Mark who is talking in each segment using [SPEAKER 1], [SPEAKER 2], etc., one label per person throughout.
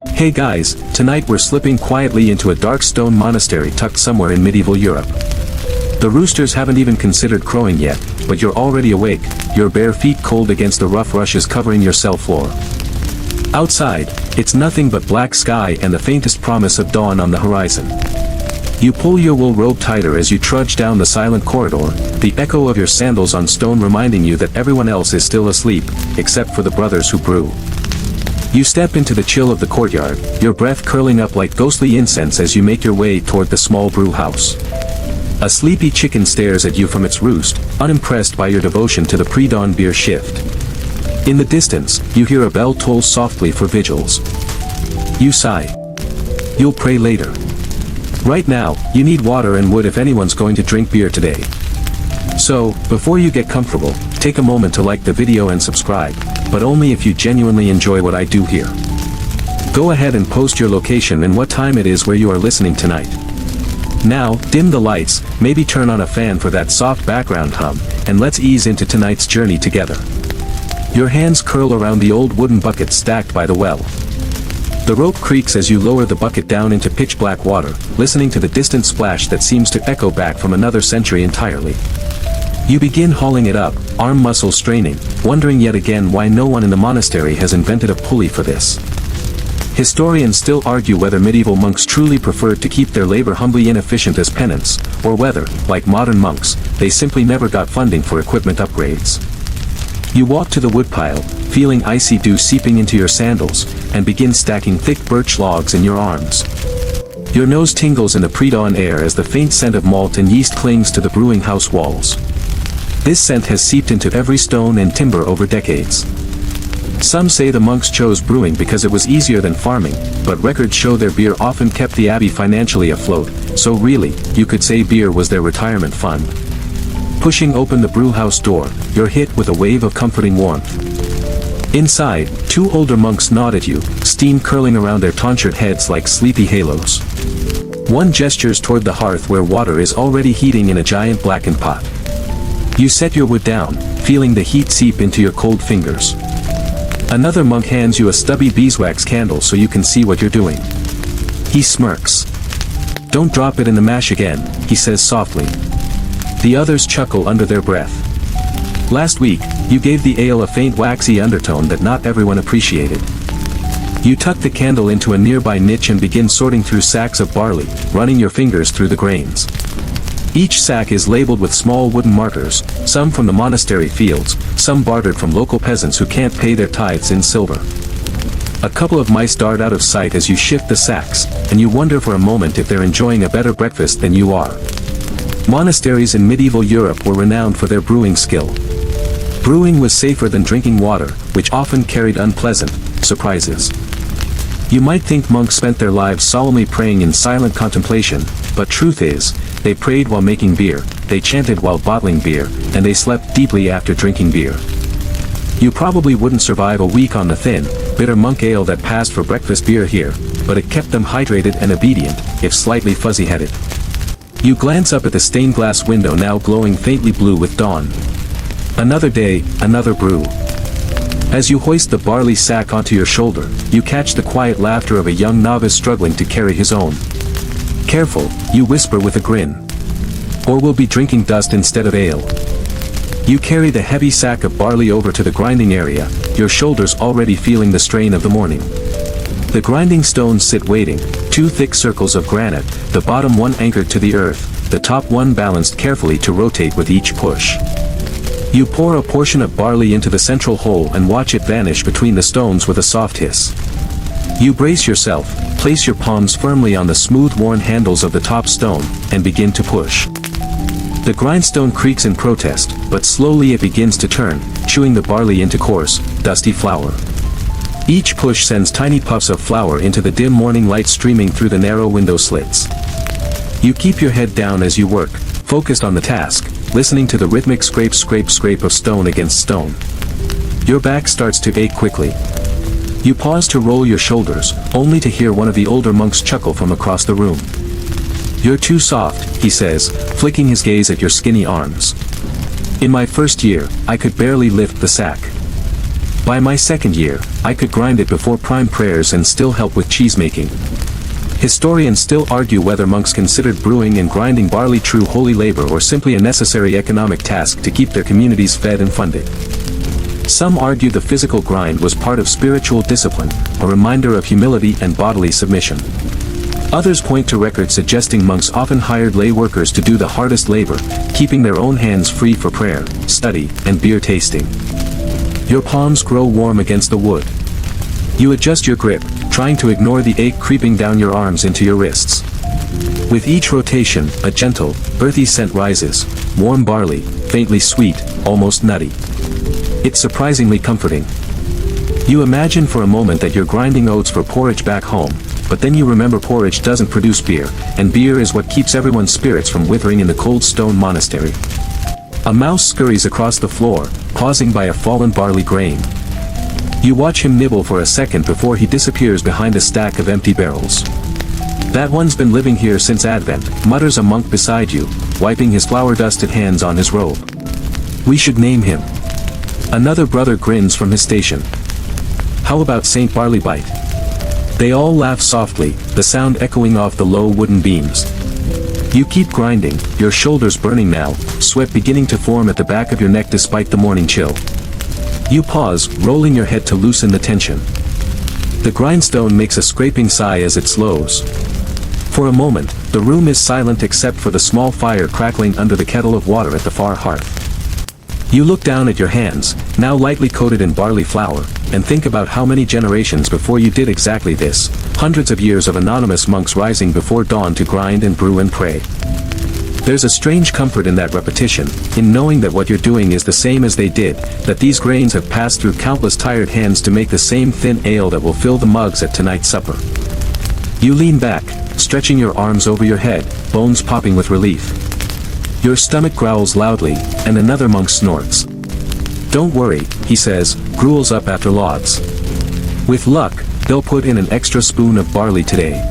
[SPEAKER 1] Hey guys, tonight we're slipping quietly into a dark stone monastery tucked somewhere in medieval Europe. The roosters haven't even considered crowing yet, but you're already awake, your bare feet cold against the rough rushes covering your cell floor. Outside, it's nothing but black sky and the faintest promise of dawn on the horizon. You pull your wool robe tighter as you trudge down the silent corridor, the echo of your sandals on stone reminding you that everyone else is still asleep, except for the brothers who brew. You step into the chill of the courtyard, your breath curling up like ghostly incense as you make your way toward the small brew house. A sleepy chicken stares at you from its roost, unimpressed by your devotion to the pre-dawn beer shift. In the distance, you hear a bell toll softly for vigils. You sigh. You'll pray later. Right now, you need water and wood if anyone's going to drink beer today. So, before you get comfortable, take a moment to like the video and subscribe, but only if you genuinely enjoy what I do here. Go ahead and post your location and what time it is where you are listening tonight. Now, dim the lights, maybe turn on a fan for that soft background hum, and let's ease into tonight's journey together. Your hands curl around the old wooden bucket stacked by the well. The rope creaks as you lower the bucket down into pitch-black water, listening to the distant splash that seems to echo back from another century entirely. You begin hauling it up, arm muscles straining, wondering yet again why no one in the monastery has invented a pulley for this. Historians still argue whether medieval monks truly preferred to keep their labor humbly inefficient as penance, or whether, like modern monks, they simply never got funding for equipment upgrades. You walk to the woodpile, feeling icy dew seeping into your sandals, and begin stacking thick birch logs in your arms. Your nose tingles in the pre-dawn air as the faint scent of malt and yeast clings to the brewing house walls. This scent has seeped into every stone and timber over decades. Some say the monks chose brewing because it was easier than farming, but records show their beer often kept the abbey financially afloat, so really, you could say beer was their retirement fund. Pushing open the brewhouse door, you're hit with a wave of comforting warmth. Inside, two older monks nod at you, steam curling around their tonsured heads like sleepy halos. One gestures toward the hearth where water is already heating in a giant blackened pot. You set your wood down, feeling the heat seep into your cold fingers. Another monk hands you a stubby beeswax candle so you can see what you're doing. He smirks. "Don't drop it in the mash again," he says softly. The others chuckle under their breath. Last week, you gave the ale a faint waxy undertone that not everyone appreciated. You tuck the candle into a nearby niche and begin sorting through sacks of barley, running your fingers through the grains. Each sack is labeled with small wooden markers, some from the monastery fields, some bartered from local peasants who can't pay their tithes in silver. A couple of mice dart out of sight as you shift the sacks, and you wonder for a moment if they're enjoying a better breakfast than you are. Monasteries in medieval Europe were renowned for their brewing skill. Brewing was safer than drinking water, which often carried unpleasant surprises. You might think monks spent their lives solemnly praying in silent contemplation, but truth is, they prayed while making beer, they chanted while bottling beer, and they slept deeply after drinking beer. You probably wouldn't survive a week on the thin, bitter monk ale that passed for breakfast beer here, but it kept them hydrated and obedient, if slightly fuzzy-headed. You glance up at the stained glass window now glowing faintly blue with dawn. Another day, another brew. As you hoist the barley sack onto your shoulder, you catch the quiet laughter of a young novice struggling to carry his own. "Careful," you whisper with a grin. "Or we'll be drinking dust instead of ale." You carry the heavy sack of barley over to the grinding area, your shoulders already feeling the strain of the morning. The grinding stones sit waiting, two thick circles of granite, the bottom one anchored to the earth, the top one balanced carefully to rotate with each push. You pour a portion of barley into the central hole and watch it vanish between the stones with a soft hiss. You brace yourself, place your palms firmly on the smooth-worn handles of the top stone, and begin to push. The grindstone creaks in protest, but slowly it begins to turn, chewing the barley into coarse, dusty flour. Each push sends tiny puffs of flour into the dim morning light streaming through the narrow window slits. You keep your head down as you work, focused on the task, listening to the rhythmic scrape of stone against stone. Your back starts to ache quickly. You pause to roll your shoulders, only to hear one of the older monks chuckle from across the room. "You're too soft," he says, flicking his gaze at your skinny arms. "In my first year, I could barely lift the sack." By my second year, I could grind it before prime prayers and still help with cheese-making. Historians still argue whether monks considered brewing and grinding barley true holy labor or simply a necessary economic task to keep their communities fed and funded. Some argue the physical grind was part of spiritual discipline, a reminder of humility and bodily submission. Others point to records suggesting monks often hired lay workers to do the hardest labor, keeping their own hands free for prayer, study, and beer tasting. Your palms grow warm against the wood. You adjust your grip, trying to ignore the ache creeping down your arms into your wrists. With each rotation, a gentle, earthy scent rises, warm barley, faintly sweet, almost nutty. It's surprisingly comforting. You imagine for a moment that you're grinding oats for porridge back home, but then you remember porridge doesn't produce beer, and beer is what keeps everyone's spirits from withering in the cold stone monastery. A mouse scurries across the floor, pausing by a fallen barley grain. You watch him nibble for a second before he disappears behind a stack of empty barrels. That one's been living here since Advent, mutters a monk beside you, wiping his flour-dusted hands on his robe. We should name him. Another brother grins from his station. How about Saint Barleybite? They all laugh softly, the sound echoing off the low wooden beams. You keep grinding, your shoulders burning now, sweat beginning to form at the back of your neck despite the morning chill. You pause, rolling your head to loosen the tension. The grindstone makes a scraping sigh as it slows. For a moment, the room is silent except for the small fire crackling under the kettle of water at the far hearth. You look down at your hands, now lightly coated in barley flour, and think about how many generations before you did exactly this, hundreds of years of anonymous monks rising before dawn to grind and brew and pray. There's a strange comfort in that repetition, in knowing that what you're doing is the same as they did, that these grains have passed through countless tired hands to make the same thin ale that will fill the mugs at tonight's supper. You lean back, stretching your arms over your head, bones popping with relief. Your stomach growls loudly, and another monk snorts. Don't worry, he says, gruels up after lauds. With luck, they'll put in an extra spoon of barley today.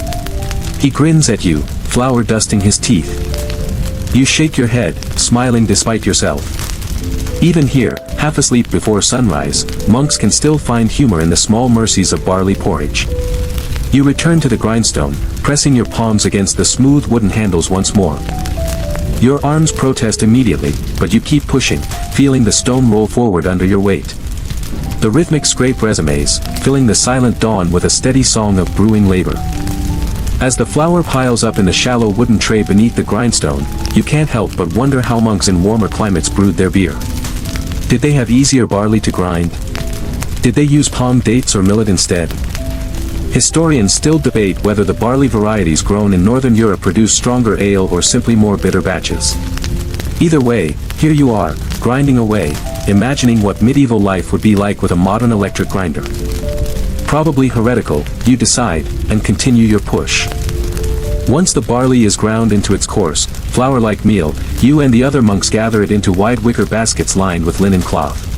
[SPEAKER 1] He grins at you, flour dusting his teeth. You shake your head, smiling despite yourself. Even here, half asleep before sunrise, monks can still find humor in the small mercies of barley porridge. You return to the grindstone, pressing your palms against the smooth wooden handles once more. Your arms protest immediately, but you keep pushing, feeling the stone roll forward under your weight. The rhythmic scrape resumes, filling the silent dawn with a steady song of brewing labor. As the flour piles up in the shallow wooden tray beneath the grindstone, you can't help but wonder how monks in warmer climates brewed their beer. Did they have easier barley to grind? Did they use palm dates or millet instead? Historians still debate whether the barley varieties grown in Northern Europe produce stronger ale or simply more bitter batches. Either way, here you are, grinding away, imagining what medieval life would be like with a modern electric grinder. Probably heretical, you decide, and continue your push. Once the barley is ground into its coarse, flour-like meal, you and the other monks gather it into wide wicker baskets lined with linen cloth.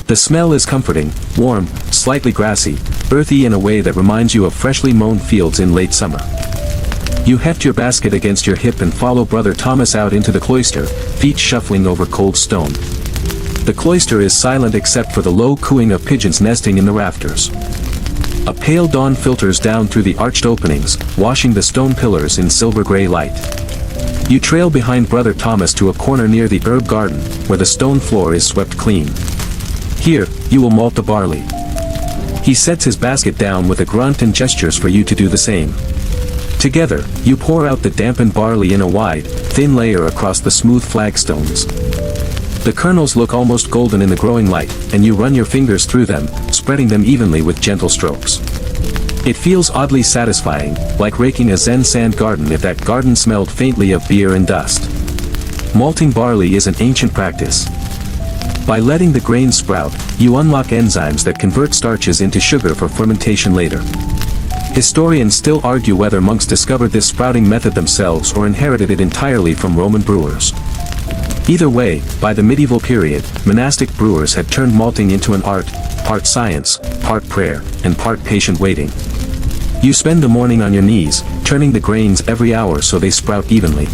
[SPEAKER 1] The smell is comforting, warm, slightly grassy, earthy in a way that reminds you of freshly mown fields in late summer. You heft your basket against your hip and follow Brother Thomas out into the cloister, feet shuffling over cold stone. The cloister is silent except for the low cooing of pigeons nesting in the rafters. A pale dawn filters down through the arched openings, washing the stone pillars in silver-gray light. You trail behind Brother Thomas to a corner near the herb garden, where the stone floor is swept clean. Here, you will malt the barley. He sets his basket down with a grunt and gestures for you to do the same. Together, you pour out the dampened barley in a wide, thin layer across the smooth flagstones. The kernels look almost golden in the growing light, and you run your fingers through them, spreading them evenly with gentle strokes. It feels oddly satisfying, like raking a Zen sand garden if that garden smelled faintly of beer and dust. Malting barley is an ancient practice. By letting the grains sprout, you unlock enzymes that convert starches into sugar for fermentation later. Historians still argue whether monks discovered this sprouting method themselves or inherited it entirely from Roman brewers. Either way, by the medieval period, monastic brewers had turned malting into an art, part science, part prayer, and part patient waiting. You spend the morning on your knees, turning the grains every hour so they sprout evenly.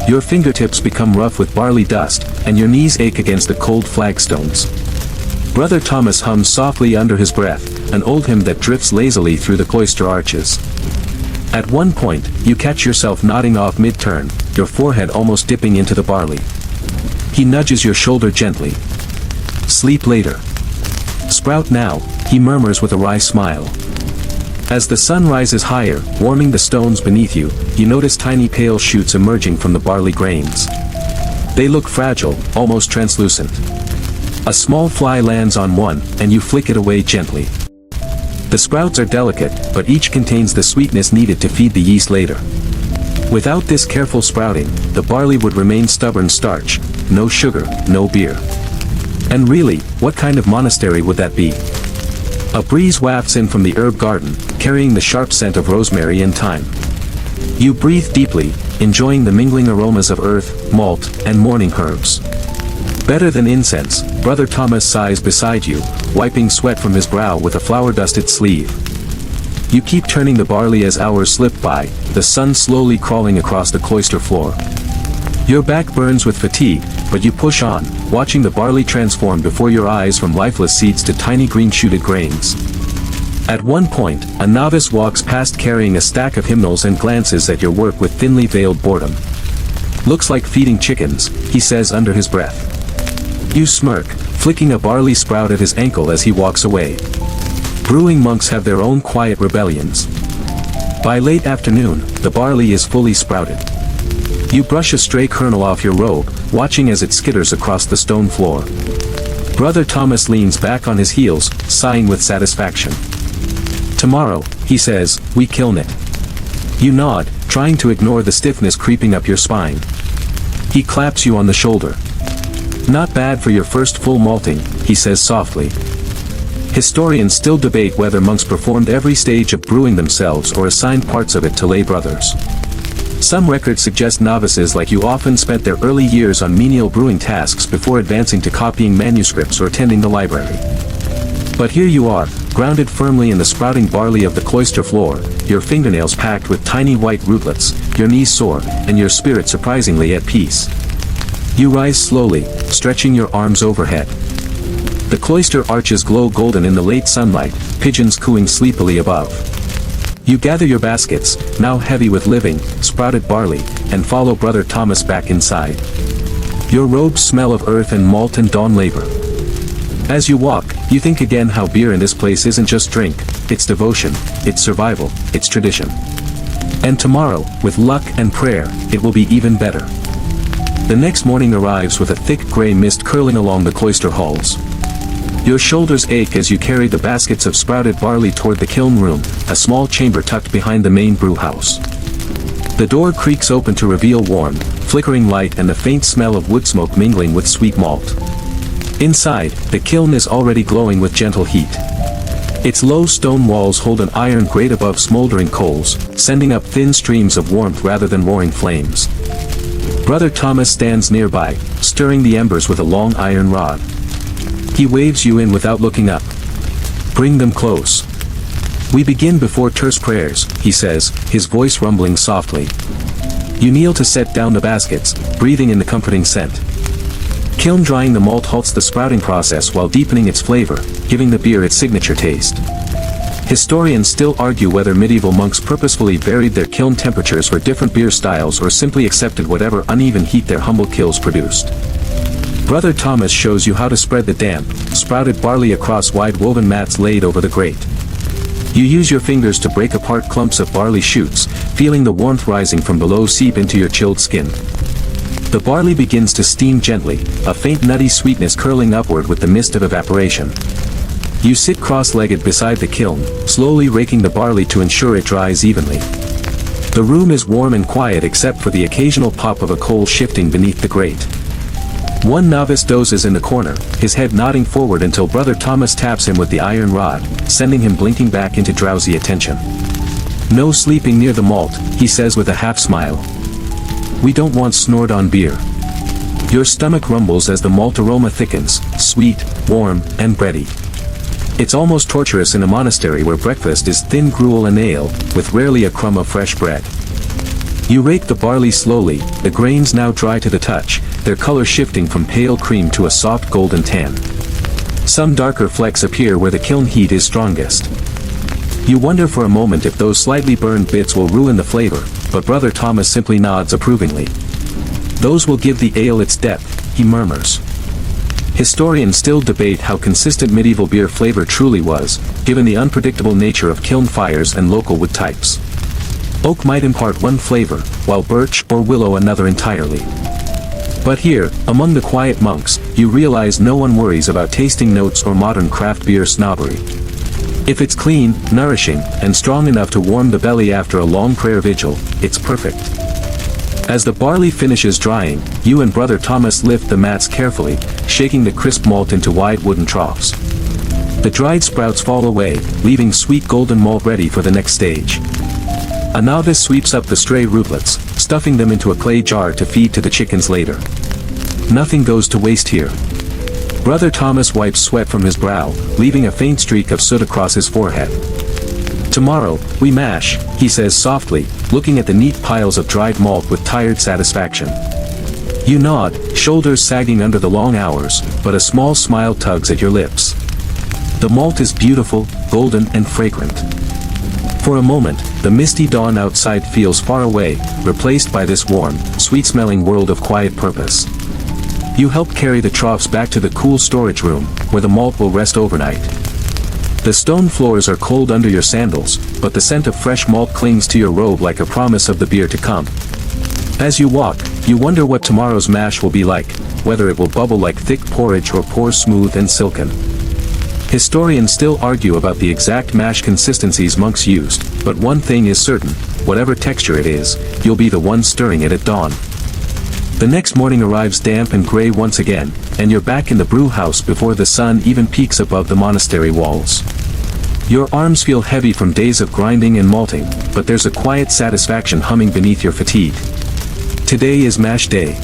[SPEAKER 1] Your fingertips become rough with barley dust, and your knees ache against the cold flagstones. Brother Thomas hums softly under his breath, an old hymn that drifts lazily through the cloister arches. At one point, you catch yourself nodding off mid-turn, your forehead almost dipping into the barley. He nudges your shoulder gently. Sleep later. Sprout now, he murmurs with a wry smile. As the sun rises higher, warming the stones beneath you, you notice tiny pale shoots emerging from the barley grains. They look fragile, almost translucent. A small fly lands on one, and you flick it away gently. The sprouts are delicate, but each contains the sweetness needed to feed the yeast later. Without this careful sprouting, the barley would remain stubborn starch, no sugar, no beer. And really, what kind of monastery would that be? A breeze wafts in from the herb garden, carrying the sharp scent of rosemary and thyme. You breathe deeply, enjoying the mingling aromas of earth, malt, and morning herbs. Better than incense, Brother Thomas sighs beside you, wiping sweat from his brow with a flour-dusted sleeve. You keep turning the barley as hours slip by, the sun slowly crawling across the cloister floor. Your back burns with fatigue, but you push on, watching the barley transform before your eyes from lifeless seeds to tiny green-shooted grains. At one point, a novice walks past carrying a stack of hymnals and glances at your work with thinly veiled boredom. Looks like feeding chickens, he says under his breath. You smirk, flicking a barley sprout at his ankle as he walks away. Brewing monks have their own quiet rebellions. By late afternoon, the barley is fully sprouted. You brush a stray kernel off your robe, watching as it skitters across the stone floor. Brother Thomas leans back on his heels, sighing with satisfaction. Tomorrow, he says, we kiln it. You nod, trying to ignore the stiffness creeping up your spine. He claps you on the shoulder. Not bad for your first full malting, he says softly. Historians still debate whether monks performed every stage of brewing themselves or assigned parts of it to lay brothers. Some records suggest novices like you often spent their early years on menial brewing tasks before advancing to copying manuscripts or tending the library. But here you are, grounded firmly in the sprouting barley of the cloister floor, your fingernails packed with tiny white rootlets, your knees sore, and your spirit surprisingly at peace. You rise slowly, stretching your arms overhead. The cloister arches glow golden in the late sunlight, pigeons cooing sleepily above. You gather your baskets, now heavy with living, sprouted barley, and follow Brother Thomas back inside. Your robes smell of earth and malt and dawn labor. As you walk, you think again how beer in this place isn't just drink, it's devotion, it's survival, it's tradition. And tomorrow, with luck and prayer, it will be even better. The next morning arrives with a thick gray mist curling along the cloister halls. Your shoulders ache as you carry the baskets of sprouted barley toward the kiln room, a small chamber tucked behind the main brew house. The door creaks open to reveal warm, flickering light and the faint smell of wood smoke mingling with sweet malt. Inside, the kiln is already glowing with gentle heat. Its low stone walls hold an iron grate above smoldering coals, sending up thin streams of warmth rather than roaring flames. Brother Thomas stands nearby, stirring the embers with a long iron rod. He waves you in without looking up. Bring them close. We begin before terse prayers, he says, his voice rumbling softly. You kneel to set down the baskets, breathing in the comforting scent. Kiln drying the malt halts the sprouting process while deepening its flavor, giving the beer its signature taste. Historians still argue whether medieval monks purposefully varied their kiln temperatures for different beer styles or simply accepted whatever uneven heat their humble kilns produced. Brother Thomas shows you how to spread the damp, sprouted barley across wide woven mats laid over the grate. You use your fingers to break apart clumps of barley shoots, feeling the warmth rising from below seep into your chilled skin. The barley begins to steam gently, a faint nutty sweetness curling upward with the mist of evaporation. You sit cross-legged beside the kiln, slowly raking the barley to ensure it dries evenly. The room is warm and quiet except for the occasional pop of a coal shifting beneath the grate. One novice dozes in the corner, his head nodding forward until Brother Thomas taps him with the iron rod, sending him blinking back into drowsy attention. No sleeping near the malt, he says with a half-smile. We don't want snored-on beer. Your stomach rumbles as the malt aroma thickens, sweet, warm, and bready. It's almost torturous in a monastery where breakfast is thin gruel and ale, with rarely a crumb of fresh bread. You rake the barley slowly, the grains now dry to the touch, their color shifting from pale cream to a soft golden tan. Some darker flecks appear where the kiln heat is strongest. You wonder for a moment if those slightly burned bits will ruin the flavor, but Brother Thomas simply nods approvingly. Those will give the ale its depth, he murmurs. Historians still debate how consistent medieval beer flavor truly was, given the unpredictable nature of kiln fires and local wood types. Oak might impart one flavor, while birch or willow another entirely. But here, among the quiet monks, you realize no one worries about tasting notes or modern craft beer snobbery. If it's clean, nourishing, and strong enough to warm the belly after a long prayer vigil, it's perfect. As the barley finishes drying, you and Brother Thomas lift the mats carefully, shaking the crisp malt into wide wooden troughs. The dried sprouts fall away, leaving sweet golden malt ready for the next stage. A novice sweeps up the stray rootlets, stuffing them into a clay jar to feed to the chickens later. Nothing goes to waste here. Brother Thomas wipes sweat from his brow, leaving a faint streak of soot across his forehead. Tomorrow, we mash, he says softly, looking at the neat piles of dried malt with tired satisfaction. You nod, shoulders sagging under the long hours, but a small smile tugs at your lips. The malt is beautiful, golden and fragrant. For a moment, the misty dawn outside feels far away, replaced by this warm, sweet-smelling world of quiet purpose. You help carry the troughs back to the cool storage room, where the malt will rest overnight. The stone floors are cold under your sandals, but the scent of fresh malt clings to your robe like a promise of the beer to come. As you walk, you wonder what tomorrow's mash will be like, whether it will bubble like thick porridge or pour smooth and silken. Historians still argue about the exact mash consistencies monks used, but one thing is certain, whatever texture it is, you'll be the one stirring it at dawn. The next morning arrives damp and gray once again, and you're back in the brew house before the sun even peaks above the monastery walls. Your arms feel heavy from days of grinding and malting, but there's a quiet satisfaction humming beneath your fatigue. Today is mash day.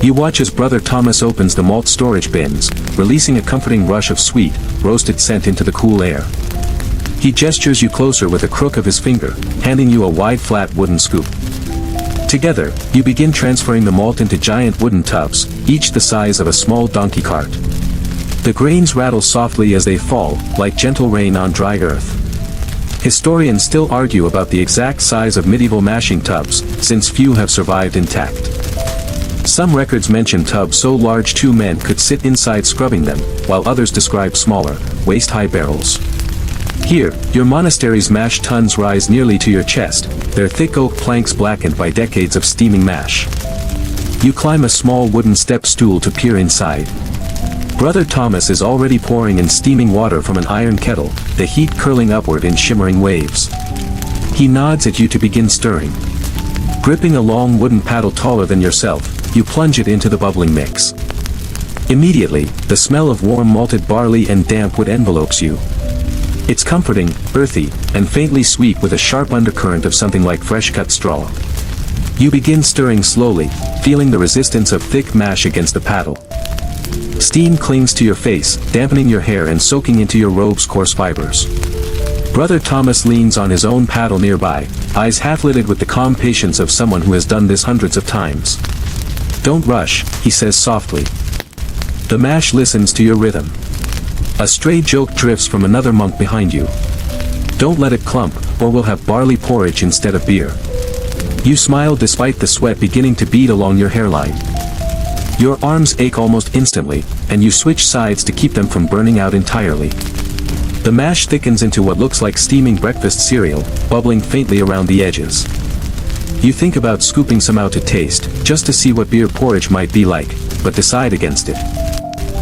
[SPEAKER 1] You watch as Brother Thomas opens the malt storage bins, releasing a comforting rush of sweet, roasted scent into the cool air. He gestures you closer with a crook of his finger, handing you a wide flat wooden scoop. Together, you begin transferring the malt into giant wooden tubs, each the size of a small donkey cart. The grains rattle softly as they fall, like gentle rain on dry earth. Historians still argue about the exact size of medieval mashing tubs, since few have survived intact. Some records mention tubs so large 2 men could sit inside scrubbing them, while others describe smaller, waist-high barrels. Here, your monastery's mash tuns rise nearly to your chest, their thick oak planks blackened by decades of steaming mash. You climb a small wooden step stool to peer inside. Brother Thomas is already pouring in steaming water from an iron kettle, the heat curling upward in shimmering waves. He nods at you to begin stirring. Gripping a long wooden paddle taller than yourself, you plunge it into the bubbling mix. Immediately, the smell of warm malted barley and damp wood envelopes you. It's comforting, earthy, and faintly sweet with a sharp undercurrent of something like fresh-cut straw. You begin stirring slowly, feeling the resistance of thick mash against the paddle. Steam clings to your face, dampening your hair and soaking into your robe's coarse fibers. Brother Thomas leans on his own paddle nearby, eyes half-lidded with the calm patience of someone who has done this hundreds of times. Don't rush, he says softly. The mash listens to your rhythm. A stray joke drifts from another monk behind you. Don't let it clump, or we'll have barley porridge instead of beer. You smile despite the sweat beginning to bead along your hairline. Your arms ache almost instantly, and you switch sides to keep them from burning out entirely. The mash thickens into what looks like steaming breakfast cereal, bubbling faintly around the edges. You think about scooping some out to taste, just to see what beer porridge might be like, but decide against it.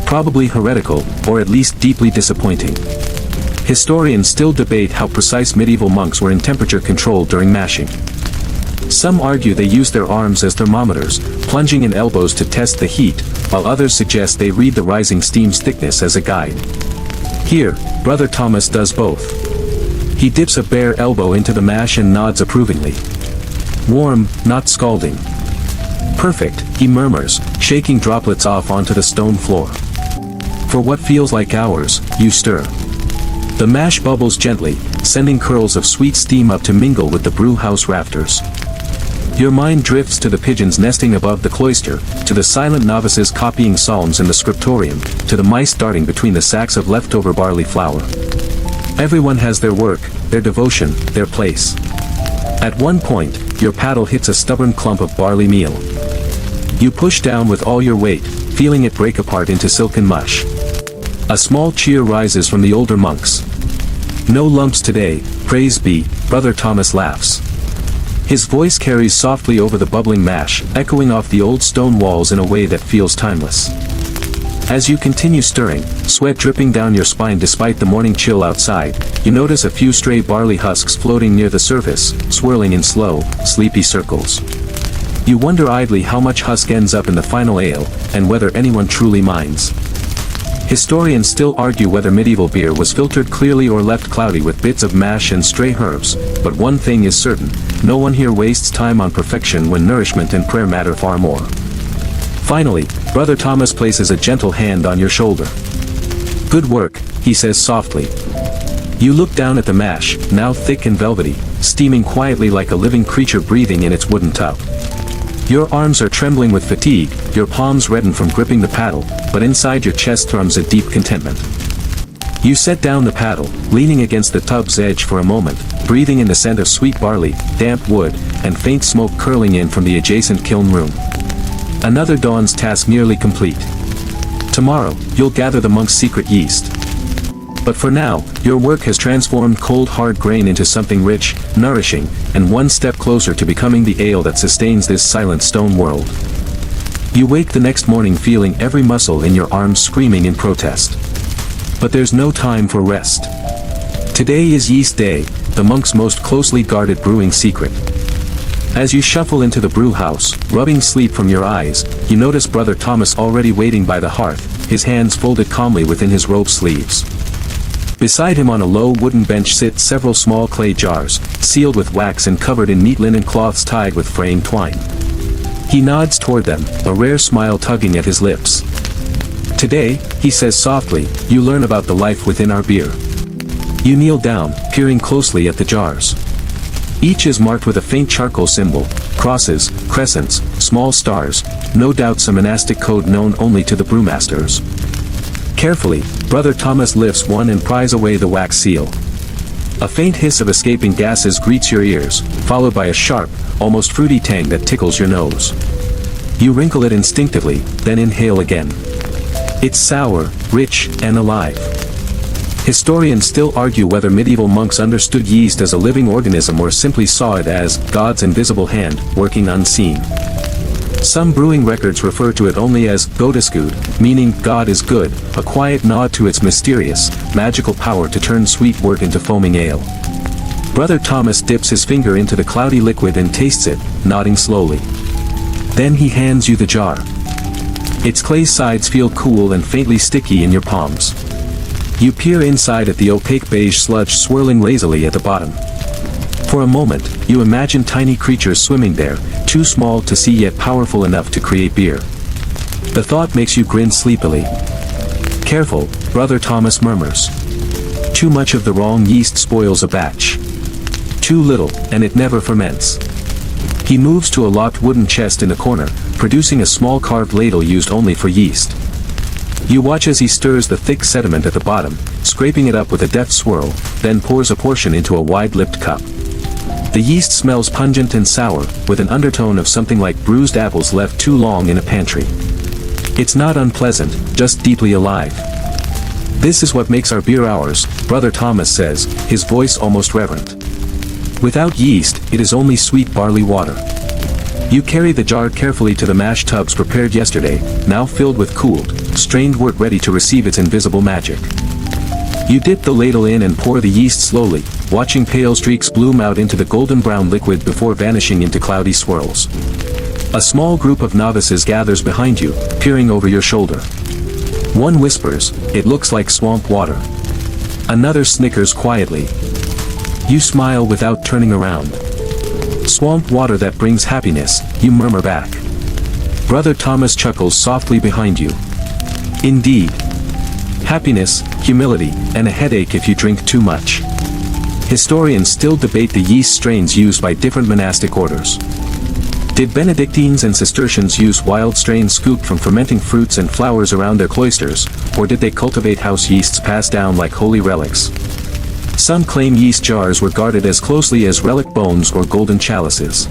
[SPEAKER 1] Probably heretical, or at least deeply disappointing. Historians still debate how precise medieval monks were in temperature control during mashing. Some argue they used their arms as thermometers, plunging in elbows to test the heat, while others suggest they read the rising steam's thickness as a guide. Here, Brother Thomas does both. He dips a bare elbow into the mash and nods approvingly. Warm, not scalding. Perfect, he murmurs, shaking droplets off onto the stone floor. For what feels like hours, you stir. The mash bubbles gently, sending curls of sweet steam up to mingle with the brew house rafters. Your mind drifts to the pigeons nesting above the cloister, to the silent novices copying psalms in the scriptorium, to the mice darting between the sacks of leftover barley flour. Everyone has their work, their devotion, their place. At one point, your paddle hits a stubborn clump of barley meal. You push down with all your weight, feeling it break apart into silken mush. A small cheer rises from the older monks. "No lumps today, praise be," Brother Thomas laughs. His voice carries softly over the bubbling mash, echoing off the old stone walls in a way that feels timeless. As you continue stirring, sweat dripping down your spine despite the morning chill outside, you notice a few stray barley husks floating near the surface, swirling in slow, sleepy circles. You wonder idly how much husk ends up in the final ale, and whether anyone truly minds. Historians still argue whether medieval beer was filtered clearly or left cloudy with bits of mash and stray herbs, but one thing is certain: no one here wastes time on perfection when nourishment and prayer matter far more. Finally, Brother Thomas places a gentle hand on your shoulder. "Good work," he says softly. You look down at the mash, now thick and velvety, steaming quietly like a living creature breathing in its wooden tub. Your arms are trembling with fatigue, your palms redden from gripping the paddle, but inside your chest thrums a deep contentment. You set down the paddle, leaning against the tub's edge for a moment, breathing in the scent of sweet barley, damp wood, and faint smoke curling in from the adjacent kiln room. Another dawn's task nearly complete. Tomorrow, you'll gather the monk's secret yeast. But for now, your work has transformed cold hard grain into something rich, nourishing, and one step closer to becoming the ale that sustains this silent stone world. You wake the next morning feeling every muscle in your arms screaming in protest. But there's no time for rest. Today is Yeast Day, the monk's most closely guarded brewing secret. As you shuffle into the brew house, rubbing sleep from your eyes, you notice Brother Thomas already waiting by the hearth, his hands folded calmly within his robe sleeves. Beside him on a low wooden bench sit several small clay jars, sealed with wax and covered in neat linen cloths tied with fraying twine. He nods toward them, a rare smile tugging at his lips. "Today," he says softly, "you learn about the life within our beer." You kneel down, peering closely at the jars. Each is marked with a faint charcoal symbol, crosses, crescents, small stars, no doubt some monastic code known only to the brewmasters. Carefully, Brother Thomas lifts one and pries away the wax seal. A faint hiss of escaping gases greets your ears, followed by a sharp, almost fruity tang that tickles your nose. You wrinkle it instinctively, then inhale again. It's sour, rich, and alive. Historians still argue whether medieval monks understood yeast as a living organism or simply saw it as God's invisible hand, working unseen. Some brewing records refer to it only as Godesgud, meaning God is good, a quiet nod to its mysterious, magical power to turn sweet wort into foaming ale. Brother Thomas dips his finger into the cloudy liquid and tastes it, nodding slowly. Then he hands you the jar. Its clay sides feel cool and faintly sticky in your palms. You peer inside at the opaque beige sludge swirling lazily at the bottom. For a moment, you imagine tiny creatures swimming there, too small to see yet powerful enough to create beer. The thought makes you grin sleepily. "Careful," Brother Thomas murmurs. "Too much of the wrong yeast spoils a batch. Too little, and it never ferments." He moves to a locked wooden chest in the corner, producing a small carved ladle used only for yeast. You watch as he stirs the thick sediment at the bottom, scraping it up with a deft swirl, then pours a portion into a wide-lipped cup. The yeast smells pungent and sour, with an undertone of something like bruised apples left too long in a pantry. It's not unpleasant, just deeply alive. "This is what makes our beer ours," Brother Thomas says, his voice almost reverent. "Without yeast, it is only sweet barley water." You carry the jar carefully to the mash tubs prepared yesterday, now filled with cooled, strained wort ready to receive its invisible magic. You dip the ladle in and pour the yeast slowly, watching pale streaks bloom out into the golden brown liquid before vanishing into cloudy swirls. A small group of novices gathers behind you, peering over your shoulder. One whispers, "It looks like swamp water." Another snickers quietly. You smile without turning around. "Swamp water that brings happiness," you murmur back. Brother Thomas chuckles softly behind you. "Indeed. Happiness, humility, and a headache if you drink too much." Historians still debate the yeast strains used by different monastic orders. Did Benedictines and Cistercians use wild strains scooped from fermenting fruits and flowers around their cloisters, or did they cultivate house yeasts passed down like holy relics? Some claim yeast jars were guarded as closely as relic bones or golden chalices.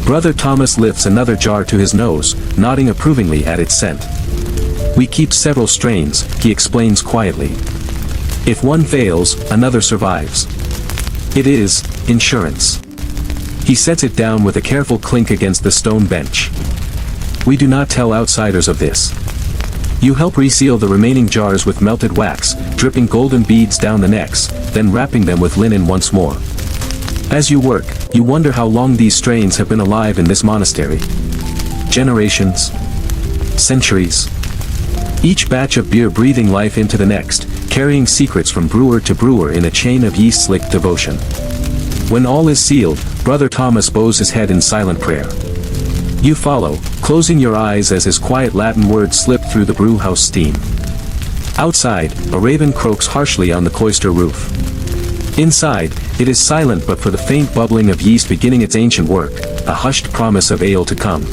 [SPEAKER 1] Brother Thomas lifts another jar to his nose, nodding approvingly at its scent. We keep several strains, he explains quietly. If one fails, another survives. It is insurance. He sets it down with a careful clink against the stone bench. We do not tell outsiders of this. You help reseal the remaining jars with melted wax, dripping golden beads down the necks, then wrapping them with linen once more. As you work, you wonder how long these strains have been alive in this monastery. Generations? Centuries? Each batch of beer breathing life into the next, carrying secrets from brewer to brewer in a chain of yeast-slicked devotion. When all is sealed, Brother Thomas bows his head in silent prayer. You follow, closing your eyes as his quiet Latin words slip through the brewhouse steam. Outside, a raven croaks harshly on the cloister roof. Inside, it is silent but for the faint bubbling of yeast beginning its ancient work, a hushed promise of ale to come.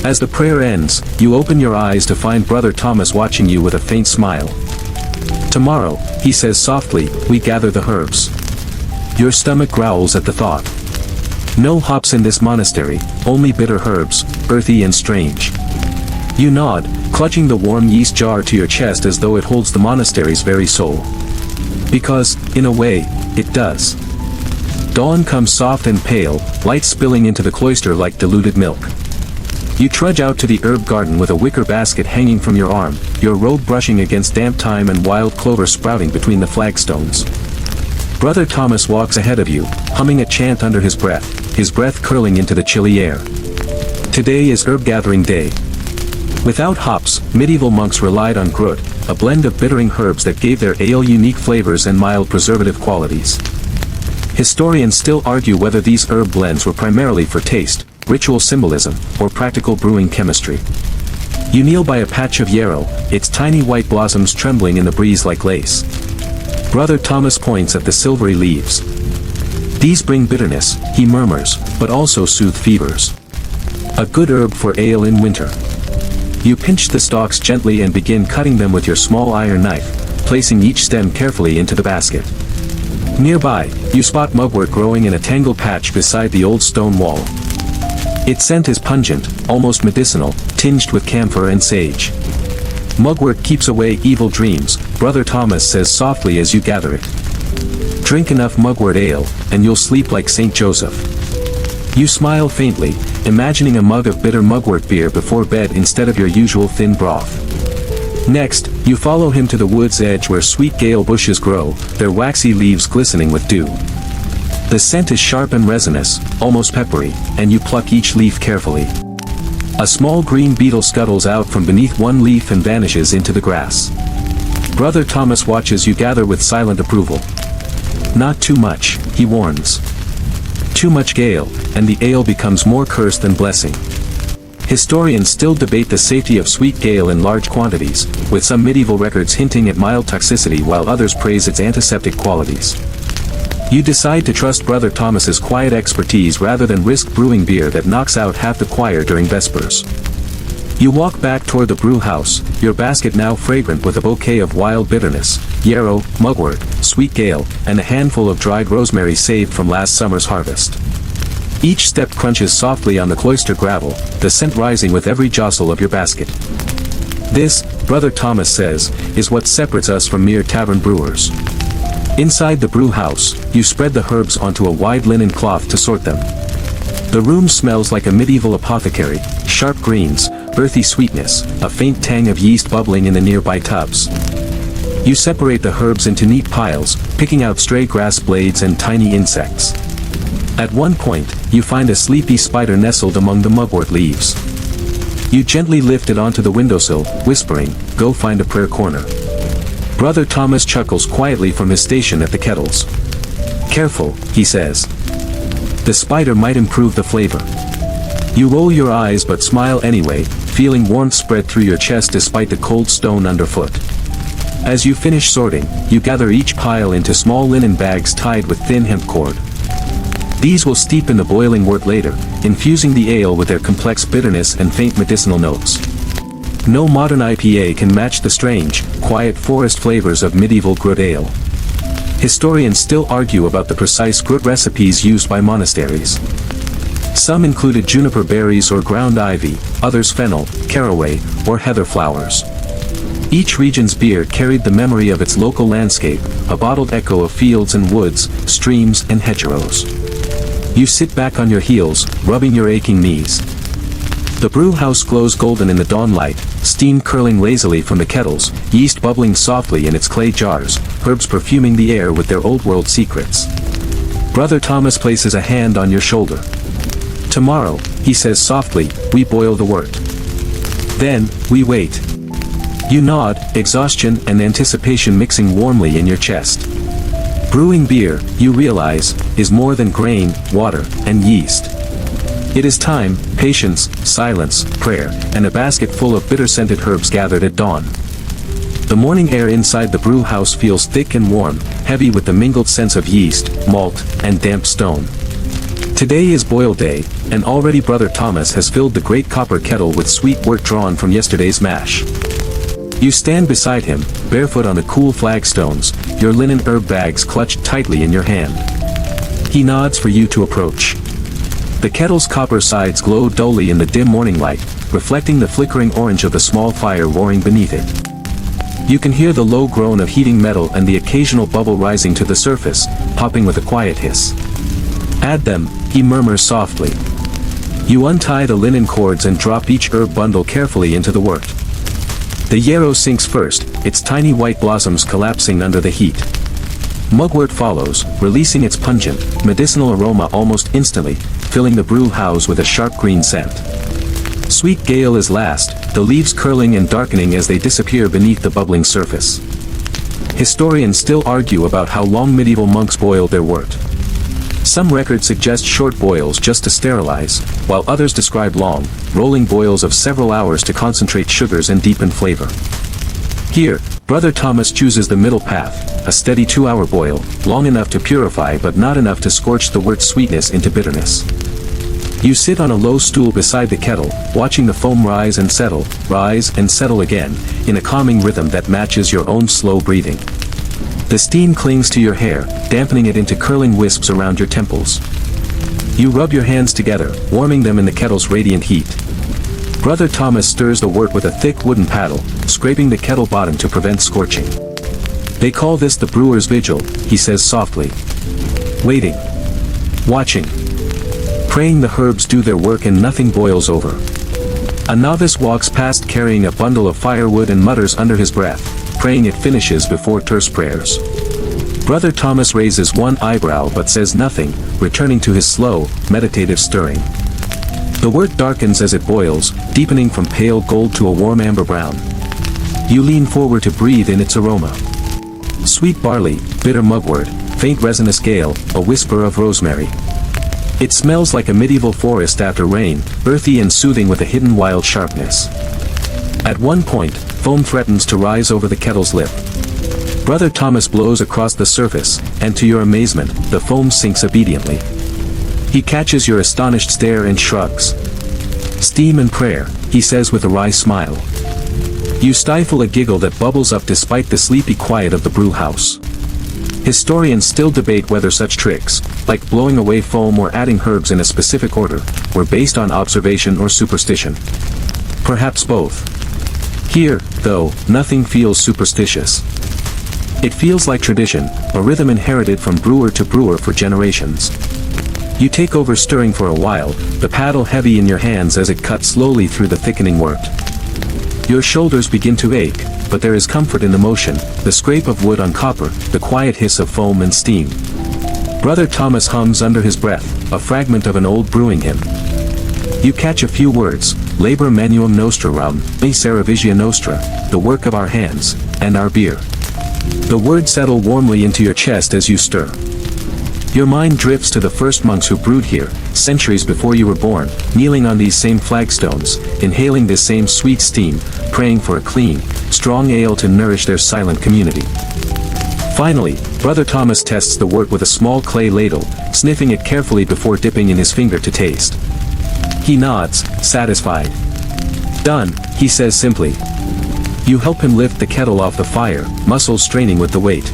[SPEAKER 1] As the prayer ends, you open your eyes to find Brother Thomas watching you with a faint smile. Tomorrow, he says softly, we gather the herbs. Your stomach growls at the thought. No hops in this monastery, only bitter herbs, earthy and strange. You nod, clutching the warm yeast jar to your chest as though it holds the monastery's very soul. Because, in a way, it does. Dawn comes soft and pale, light spilling into the cloister like diluted milk. You trudge out to the herb garden with a wicker basket hanging from your arm, your robe brushing against damp thyme and wild clover sprouting between the flagstones. Brother Thomas walks ahead of you, humming a chant under his breath curling into the chilly air. Today is herb gathering day. Without hops, medieval monks relied on grut, a blend of bittering herbs that gave their ale unique flavors and mild preservative qualities. Historians still argue whether these herb blends were primarily for taste, ritual symbolism, or practical brewing chemistry. You kneel by a patch of yarrow, its tiny white blossoms trembling in the breeze like lace. Brother Thomas points at the silvery leaves. These bring bitterness, he murmurs, but also soothe fevers. A good herb for ale in winter. You pinch the stalks gently and begin cutting them with your small iron knife, placing each stem carefully into the basket. Nearby, you spot mugwort growing in a tangled patch beside the old stone wall. Its scent is pungent, almost medicinal, tinged with camphor and sage. Mugwort keeps away evil dreams, Brother Thomas says softly as you gather it. Drink enough mugwort ale, and you'll sleep like Saint Joseph. You smile faintly, imagining a mug of bitter mugwort beer before bed instead of your usual thin broth. Next, you follow him to the wood's edge where sweet gale bushes grow, their waxy leaves glistening with dew. The scent is sharp and resinous, almost peppery, and you pluck each leaf carefully. A small green beetle scuttles out from beneath one leaf and vanishes into the grass. Brother Thomas watches you gather with silent approval. Not too much, he warns. Too much gale, and the ale becomes more curse than blessing. Historians still debate the safety of sweet gale in large quantities, with some medieval records hinting at mild toxicity while others praise its antiseptic qualities. You decide to trust Brother Thomas's quiet expertise rather than risk brewing beer that knocks out half the choir during Vespers. You walk back toward the brew house, your basket now fragrant with a bouquet of wild bitterness, yarrow, mugwort, sweet gale, and a handful of dried rosemary saved from last summer's harvest. Each step crunches softly on the cloister gravel, the scent rising with every jostle of your basket. This, Brother Thomas says, is what separates us from mere tavern brewers. Inside the brew house, you spread the herbs onto a wide linen cloth to sort them. The room smells like a medieval apothecary, sharp greens, earthy sweetness, a faint tang of yeast bubbling in the nearby tubs. You separate the herbs into neat piles, picking out stray grass blades and tiny insects. At one point, you find a sleepy spider nestled among the mugwort leaves. You gently lift it onto the windowsill, whispering, "Go find a prayer corner." Brother Thomas chuckles quietly from his station at the kettles. "Careful," he says. "The spider might improve the flavor." You roll your eyes but smile anyway, feeling warmth spread through your chest despite the cold stone underfoot. As you finish sorting, you gather each pile into small linen bags tied with thin hemp cord. These will steep in the boiling wort later, infusing the ale with their complex bitterness and faint medicinal notes. No modern IPA can match the strange, quiet forest flavors of medieval Grut ale. Historians still argue about the precise Grut recipes used by monasteries. Some included juniper berries or ground ivy, others fennel, caraway, or heather flowers. Each region's beer carried the memory of its local landscape, a bottled echo of fields and woods, streams and hedgerows. You sit back on your heels, rubbing your aching knees. The brew house glows golden in the dawn light, steam curling lazily from the kettles, yeast bubbling softly in its clay jars, herbs perfuming the air with their old-world secrets. Brother Thomas places a hand on your shoulder. Tomorrow, he says softly, we boil the wort. Then, we wait. You nod, exhaustion and anticipation mixing warmly in your chest. Brewing beer, you realize, is more than grain, water, and yeast. It is time, patience, silence, prayer, and a basket full of bitter-scented herbs gathered at dawn. The morning air inside the brew house feels thick and warm, heavy with the mingled scents of yeast, malt, and damp stone. Today is boil day, and already Brother Thomas has filled the great copper kettle with sweet wort drawn from yesterday's mash. You stand beside him, barefoot on the cool flagstones, your linen herb bags clutched tightly in your hand. He nods for you to approach. The kettle's copper sides glow dully in the dim morning light, reflecting the flickering orange of the small fire roaring beneath it. You can hear the low groan of heating metal and the occasional bubble rising to the surface, popping with a quiet hiss. Add them, he murmurs softly. You untie the linen cords and drop each herb bundle carefully into the wort. The yarrow sinks first, its tiny white blossoms collapsing under the heat. Mugwort follows, releasing its pungent, medicinal aroma almost instantly, filling the brew house with a sharp green scent. Sweet gale is last, the leaves curling and darkening as they disappear beneath the bubbling surface. Historians still argue about how long medieval monks boiled their wort. Some records suggest short boils just to sterilize, while others describe long, rolling boils of several hours to concentrate sugars and deepen flavor. Here, Brother Thomas chooses the middle path, a steady 2-hour boil, long enough to purify but not enough to scorch the wort's sweetness into bitterness. You sit on a low stool beside the kettle, watching the foam rise and settle again, in a calming rhythm that matches your own slow breathing. The steam clings to your hair, dampening it into curling wisps around your temples. You rub your hands together, warming them in the kettle's radiant heat. Brother Thomas stirs the wort with a thick wooden paddle, scraping the kettle bottom to prevent scorching. They call this the brewer's vigil, he says softly. Waiting. Watching. Praying the herbs do their work and nothing boils over. A novice walks past carrying a bundle of firewood and mutters under his breath, praying it finishes before terse prayers. Brother Thomas raises one eyebrow but says nothing, returning to his slow, meditative stirring. The wort darkens as it boils, deepening from pale gold to a warm amber brown. You lean forward to breathe in its aroma. Sweet barley, bitter mugwort, faint resinous gale, a whisper of rosemary. It smells like a medieval forest after rain, earthy and soothing with a hidden wild sharpness. At one point, foam threatens to rise over the kettle's lip. Brother Thomas blows across the surface, and to your amazement, the foam sinks obediently. He catches your astonished stare and shrugs. Steam and prayer, he says with a wry smile. You stifle a giggle that bubbles up despite the sleepy quiet of the brew house. Historians still debate whether such tricks, like blowing away foam or adding herbs in a specific order, were based on observation or superstition. Perhaps both. Here, though, nothing feels superstitious. It feels like tradition, a rhythm inherited from brewer to brewer for generations. You take over stirring for a while, the paddle heavy in your hands as it cuts slowly through the thickening wort. Your shoulders begin to ache, but there is comfort in the motion, the scrape of wood on copper, the quiet hiss of foam and steam. Brother Thomas hums under his breath, a fragment of an old brewing hymn. You catch a few words, labor manuum nostrarum, me Seravigia nostra, the work of our hands, and our beer. The words settle warmly into your chest as you stir. Your mind drifts to the first monks who brewed here, centuries before you were born, kneeling on these same flagstones, inhaling this same sweet steam, praying for a clean, strong ale to nourish their silent community. Finally, Brother Thomas tests the wort with a small clay ladle, sniffing it carefully before dipping in his finger to taste. He nods, satisfied. "Done," he says simply. You help him lift the kettle off the fire, muscles straining with the weight.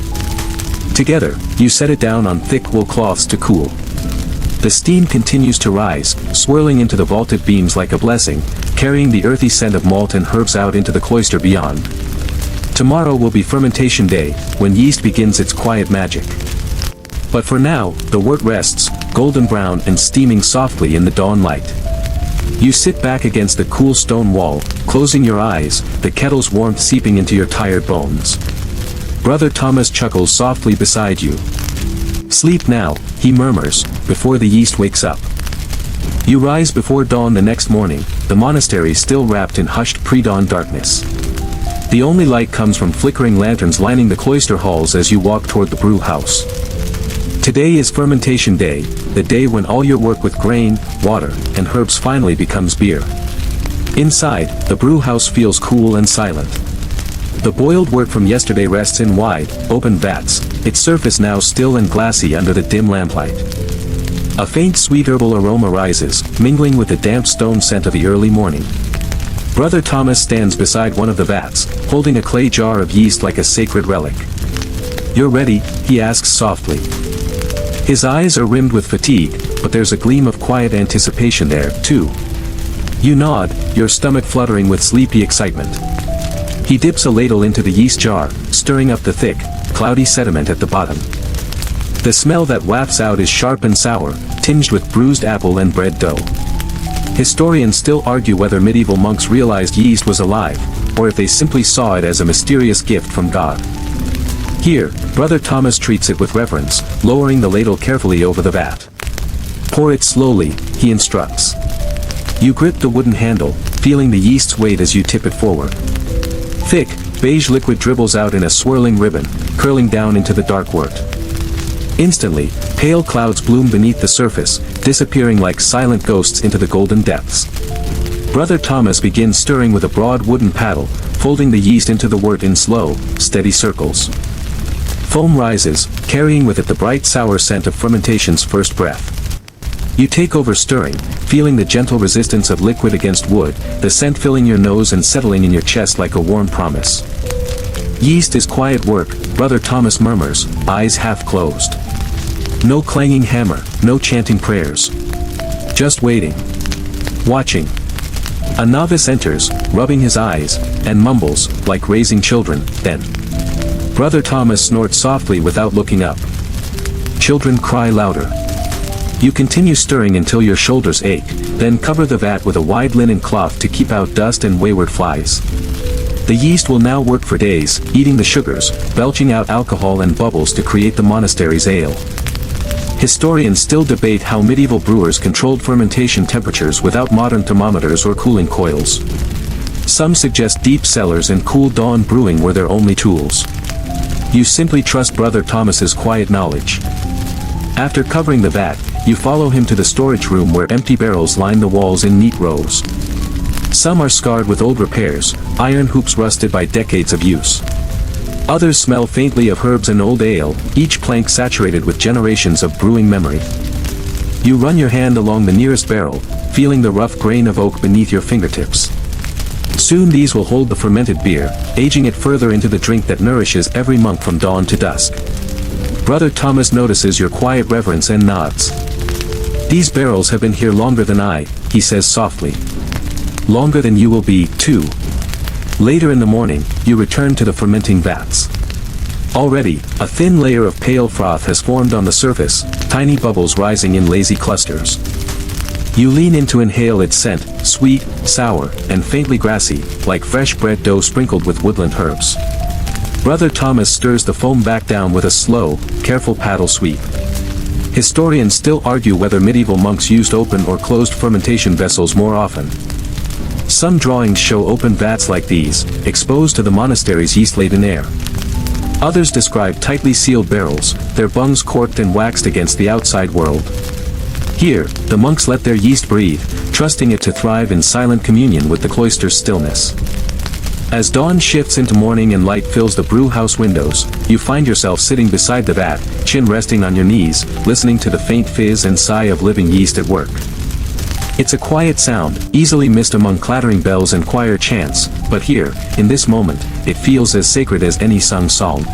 [SPEAKER 1] Together, you set it down on thick wool cloths to cool. The steam continues to rise, swirling into the vaulted beams like a blessing, carrying the earthy scent of malt and herbs out into the cloister beyond. Tomorrow will be fermentation day, when yeast begins its quiet magic. But for now, the wort rests, golden brown and steaming softly in the dawn light. You sit back against the cool stone wall, closing your eyes, the kettle's warmth seeping into your tired bones. Brother Thomas chuckles softly beside you. "Sleep now," he murmurs, before the yeast wakes up. You rise before dawn the next morning, the monastery still wrapped in hushed pre-dawn darkness. The only light comes from flickering lanterns lining the cloister halls as you walk toward the brew house. Today is fermentation day, the day when all your work with grain, water, and herbs finally becomes beer. Inside, the brew house feels cool and silent. The boiled wort from yesterday rests in wide, open vats, its surface now still and glassy under the dim lamplight. A faint sweet herbal aroma rises, mingling with the damp stone scent of the early morning. Brother Thomas stands beside one of the vats, holding a clay jar of yeast like a sacred relic. "You're ready?" he asks softly. His eyes are rimmed with fatigue, but there's a gleam of quiet anticipation there, too. You nod, your stomach fluttering with sleepy excitement. He dips a ladle into the yeast jar, stirring up the thick, cloudy sediment at the bottom. The smell that wafts out is sharp and sour, tinged with bruised apple and bread dough. Historians still argue whether medieval monks realized yeast was alive, or if they simply saw it as a mysterious gift from God. Here, Brother Thomas treats it with reverence, lowering the ladle carefully over the vat. "Pour it slowly," he instructs. You grip the wooden handle, feeling the yeast's weight as you tip it forward. Thick, beige liquid dribbles out in a swirling ribbon, curling down into the dark wort. Instantly, pale clouds bloom beneath the surface, disappearing like silent ghosts into the golden depths. Brother Thomas begins stirring with a broad wooden paddle, folding the yeast into the wort in slow, steady circles. Foam rises, carrying with it the bright sour scent of fermentation's first breath. You take over stirring, feeling the gentle resistance of liquid against wood, the scent filling your nose and settling in your chest like a warm promise. "Yeast is quiet work," Brother Thomas murmurs, eyes half closed. No clanging hammer, no chanting prayers. Just waiting. Watching. A novice enters, rubbing his eyes, and mumbles, like raising children, then. Brother Thomas snorts softly without looking up. Children cry louder. You continue stirring until your shoulders ache, then cover the vat with a wide linen cloth to keep out dust and wayward flies. The yeast will now work for days, eating the sugars, belching out alcohol and bubbles to create the monastery's ale. Historians still debate how medieval brewers controlled fermentation temperatures without modern thermometers or cooling coils. Some suggest deep cellars and cool dawn brewing were their only tools. You simply trust Brother Thomas's quiet knowledge. After covering the vat, you follow him to the storage room where empty barrels line the walls in neat rows. Some are scarred with old repairs, iron hoops rusted by decades of use. Others smell faintly of herbs and old ale, each plank saturated with generations of brewing memory. You run your hand along the nearest barrel, feeling the rough grain of oak beneath your fingertips. Soon these will hold the fermented beer, aging it further into the drink that nourishes every monk from dawn to dusk. Brother Thomas notices your quiet reverence and nods. "These barrels have been here longer than I," he says softly. "Longer than you will be, too." Later in the morning, you return to the fermenting vats. Already, a thin layer of pale froth has formed on the surface, tiny bubbles rising in lazy clusters. You lean in to inhale its scent, sweet, sour, and faintly grassy, like fresh bread dough sprinkled with woodland herbs. Brother Thomas stirs the foam back down with a slow, careful paddle sweep. Historians still argue whether medieval monks used open or closed fermentation vessels more often. Some drawings show open vats like these, exposed to the monastery's yeast-laden air. Others describe tightly sealed barrels, their bungs corked and waxed against the outside world. Here, the monks let their yeast breathe, trusting it to thrive in silent communion with the cloister's stillness. As dawn shifts into morning and light fills the brew house windows, you find yourself sitting beside the vat, chin resting on your knees, listening to the faint fizz and sigh of living yeast at work. It's a quiet sound, easily missed among clattering bells and choir chants, but here, in this moment, it feels as sacred as any sung song.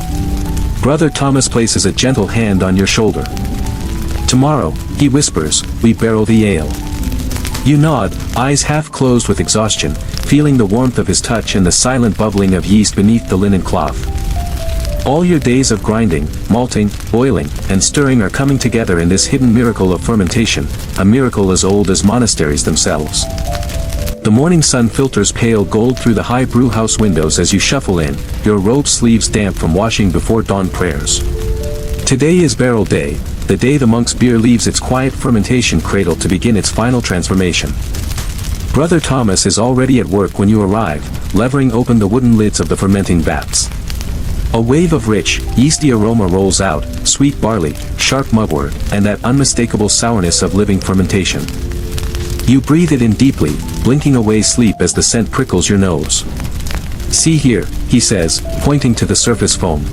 [SPEAKER 1] Brother Thomas places a gentle hand on your shoulder. Tomorrow, he whispers, we barrel the ale. You nod, eyes half closed with exhaustion, feeling the warmth of his touch and the silent bubbling of yeast beneath the linen cloth. All your days of grinding, malting, boiling, and stirring are coming together in this hidden miracle of fermentation, a miracle as old as monasteries themselves. The morning sun filters pale gold through the high brew house windows as you shuffle in, your robe sleeves damp from washing before dawn prayers. Today is barrel day, the day the monk's beer leaves its quiet fermentation cradle to begin its final transformation. Brother Thomas is already at work when you arrive, levering open the wooden lids of the fermenting vats. A wave of rich, yeasty aroma rolls out, sweet barley, sharp mugwort, and that unmistakable sourness of living fermentation. You breathe it in deeply, blinking away sleep as the scent prickles your nose. See here, he says, pointing to the surface foam.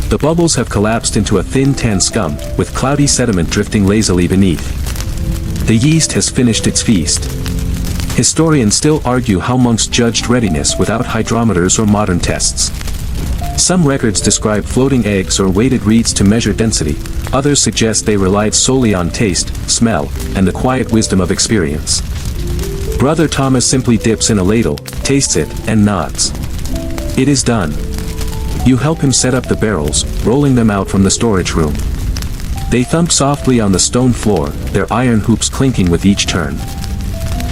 [SPEAKER 1] The bubbles have collapsed into a thin tan scum, with cloudy sediment drifting lazily beneath. The yeast has finished its feast. Historians still argue how monks judged readiness without hydrometers or modern tests. Some records describe floating eggs or weighted reeds to measure density, others suggest they relied solely on taste, smell, and the quiet wisdom of experience. Brother Thomas simply dips in a ladle, tastes it, and nods. It is done. You help him set up the barrels, rolling them out from the storage room. They thump softly on the stone floor, their iron hoops clinking with each turn.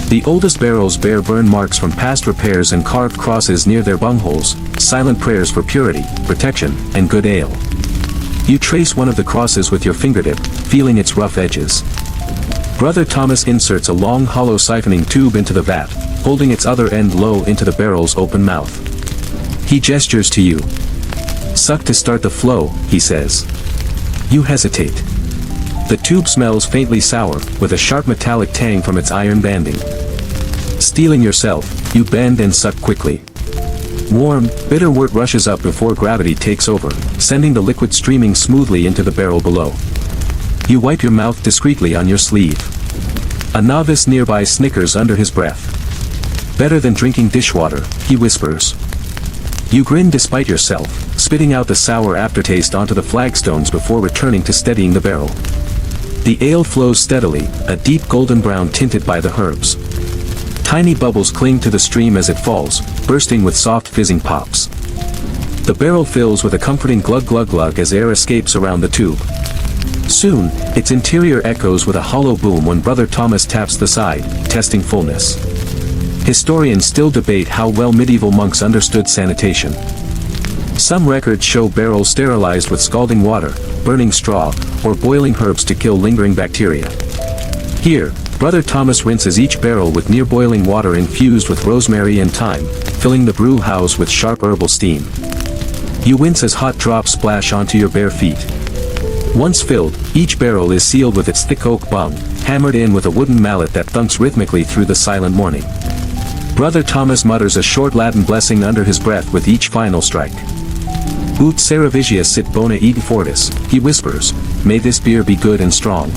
[SPEAKER 1] The oldest barrels bear burn marks from past repairs and carved crosses near their bungholes, silent prayers for purity, protection, and good ale. You trace one of the crosses with your fingertip, feeling its rough edges. Brother Thomas inserts a long hollow siphoning tube into the vat, holding its other end low into the barrel's open mouth. He gestures to you. Suck to start the flow, he says. You hesitate. The tube smells faintly sour, with a sharp metallic tang from its iron banding. Steeling yourself, you bend and suck quickly. Warm, bitter wort rushes up before gravity takes over, sending the liquid streaming smoothly into the barrel below. You wipe your mouth discreetly on your sleeve. A novice nearby snickers under his breath. Better than drinking dishwater, he whispers. You grin despite yourself, spitting out the sour aftertaste onto the flagstones before returning to steadying the barrel. The ale flows steadily, a deep golden brown tinted by the herbs. Tiny bubbles cling to the stream as it falls, bursting with soft fizzing pops. The barrel fills with a comforting glug glug glug as air escapes around the tube. Soon, its interior echoes with a hollow boom when Brother Thomas taps the side, testing fullness. Historians still debate how well medieval monks understood sanitation. Some records show barrels sterilized with scalding water, burning straw, or boiling herbs to kill lingering bacteria. Here, Brother Thomas rinses each barrel with near-boiling water infused with rosemary and thyme, filling the brew house with sharp herbal steam. You wince as hot drops splash onto your bare feet. Once filled, each barrel is sealed with its thick oak bung, hammered in with a wooden mallet that thunks rhythmically through the silent morning. Brother Thomas mutters a short Latin blessing under his breath with each final strike. Ut Cerevisia sit bona et fortis, he whispers, may this beer be good and strong.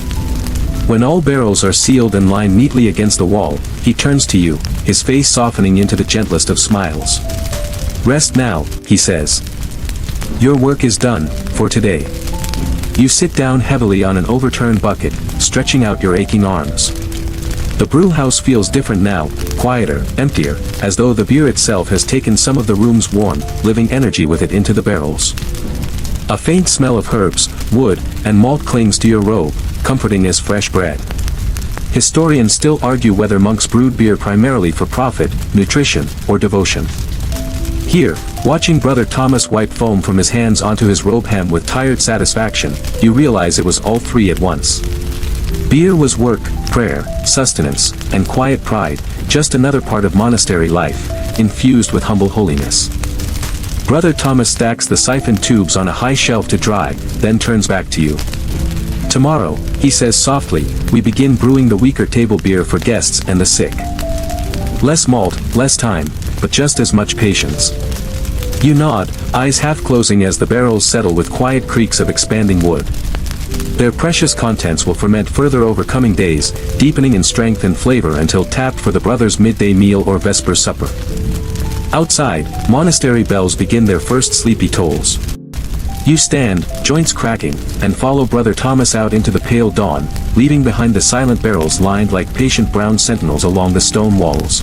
[SPEAKER 1] When all barrels are sealed and lined neatly against the wall, he turns to you, his face softening into the gentlest of smiles. Rest now, he says. Your work is done, for today. You sit down heavily on an overturned bucket, stretching out your aching arms. The brew house feels different now, quieter, emptier, as though the beer itself has taken some of the room's warm, living energy with it into the barrels. A faint smell of herbs, wood, and malt clings to your robe, comforting as fresh bread. Historians still argue whether monks brewed beer primarily for profit, nutrition, or devotion. Here, watching Brother Thomas wipe foam from his hands onto his robe hem with tired satisfaction, you realize it was all three at once. Beer was work, prayer, sustenance, and quiet pride, just another part of monastery life, infused with humble holiness. Brother Thomas stacks the siphon tubes on a high shelf to dry, then turns back to you. Tomorrow, he says softly, we begin brewing the weaker table beer for guests and the sick. Less malt, less time, but just as much patience. You nod, eyes half closing as the barrels settle with quiet creaks of expanding wood. Their precious contents will ferment further over coming days, deepening in strength and flavor until tapped for the brothers' midday meal or vesper supper. Outside, monastery bells begin their first sleepy tolls. You stand, joints cracking, and follow Brother Thomas out into the pale dawn, leaving behind the silent barrels lined like patient brown sentinels along the stone walls.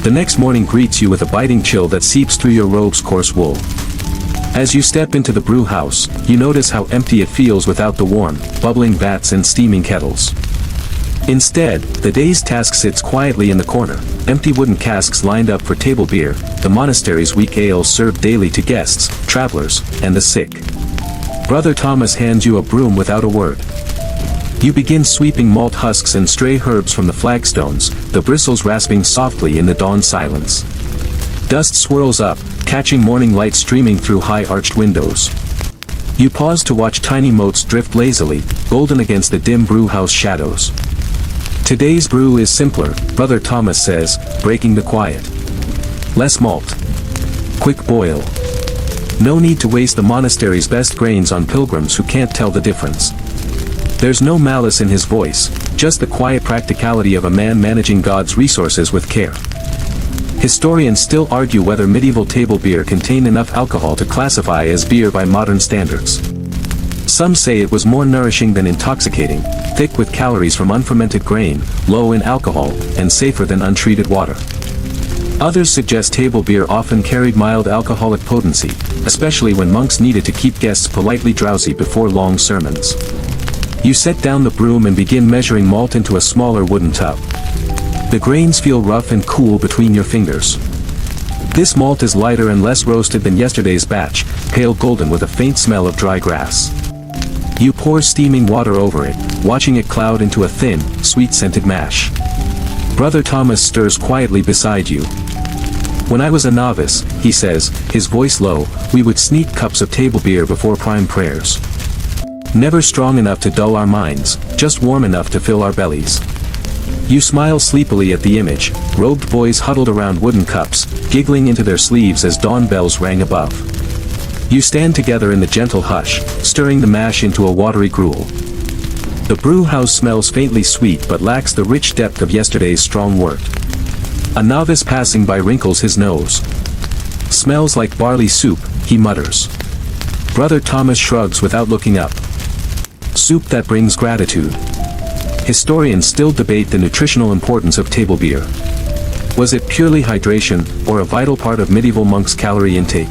[SPEAKER 1] The next morning greets you with a biting chill that seeps through your robe's coarse wool. As you step into the brew house, you notice how empty it feels without the warm, bubbling vats and steaming kettles. Instead, the day's task sits quietly in the corner, empty wooden casks lined up for table beer, the monastery's weak ale served daily to guests, travelers, and the sick. Brother Thomas hands you a broom without a word. You begin sweeping malt husks and stray herbs from the flagstones, the bristles rasping softly in the dawn silence. Dust swirls up, catching morning light streaming through high-arched windows. You pause to watch tiny motes drift lazily, golden against the dim brewhouse shadows. Today's brew is simpler, Brother Thomas says, breaking the quiet. Less malt. Quick boil. No need to waste the monastery's best grains on pilgrims who can't tell the difference. There's no malice in his voice, just the quiet practicality of a man managing God's resources with care. Historians still argue whether medieval table beer contained enough alcohol to classify as beer by modern standards. Some say it was more nourishing than intoxicating, thick with calories from unfermented grain, low in alcohol, and safer than untreated water. Others suggest table beer often carried mild alcoholic potency, especially when monks needed to keep guests politely drowsy before long sermons. You set down the broom and begin measuring malt into a smaller wooden tub. The grains feel rough and cool between your fingers. This malt is lighter and less roasted than yesterday's batch, pale golden with a faint smell of dry grass. You pour steaming water over it, watching it cloud into a thin, sweet-scented mash. Brother Thomas stirs quietly beside you. When I was a novice, he says, his voice low, we would sneak cups of table beer before prime prayers. Never strong enough to dull our minds, just warm enough to fill our bellies. You smile sleepily at the image, robed boys huddled around wooden cups, giggling into their sleeves as dawn bells rang above. You stand together in the gentle hush, stirring the mash into a watery gruel. The brew house smells faintly sweet but lacks the rich depth of yesterday's strong wort. A novice passing by wrinkles his nose. Smells like barley soup, he mutters. Brother Thomas shrugs without looking up. Soup that brings gratitude. Historians still debate the nutritional importance of table beer. Was it purely hydration, or a vital part of medieval monks' calorie intake?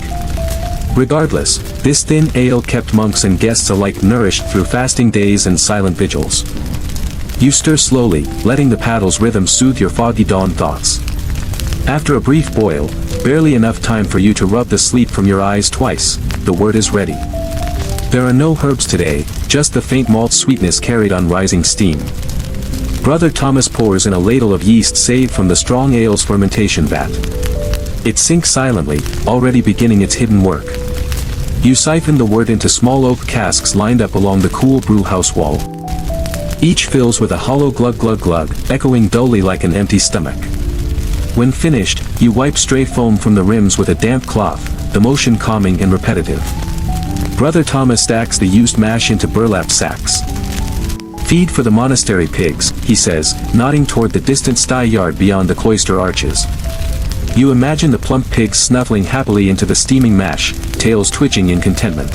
[SPEAKER 1] Regardless, this thin ale kept monks and guests alike nourished through fasting days and silent vigils. You stir slowly, letting the paddle's rhythm soothe your foggy dawn thoughts. After a brief boil, barely enough time for you to rub the sleep from your eyes twice, the wort is ready. There are no herbs today, just the faint malt sweetness carried on rising steam. Brother Thomas pours in a ladle of yeast saved from the strong ale's fermentation vat. It sinks silently, already beginning its hidden work. You siphon the wort into small oak casks lined up along the cool brew house wall. Each fills with a hollow glug glug glug, echoing dully like an empty stomach. When finished, you wipe stray foam from the rims with a damp cloth, the motion calming and repetitive. Brother Thomas stacks the used mash into burlap sacks. Feed for the monastery pigs, he says, nodding toward the distant sty yard beyond the cloister arches. You imagine the plump pigs snuffling happily into the steaming mash, tails twitching in contentment.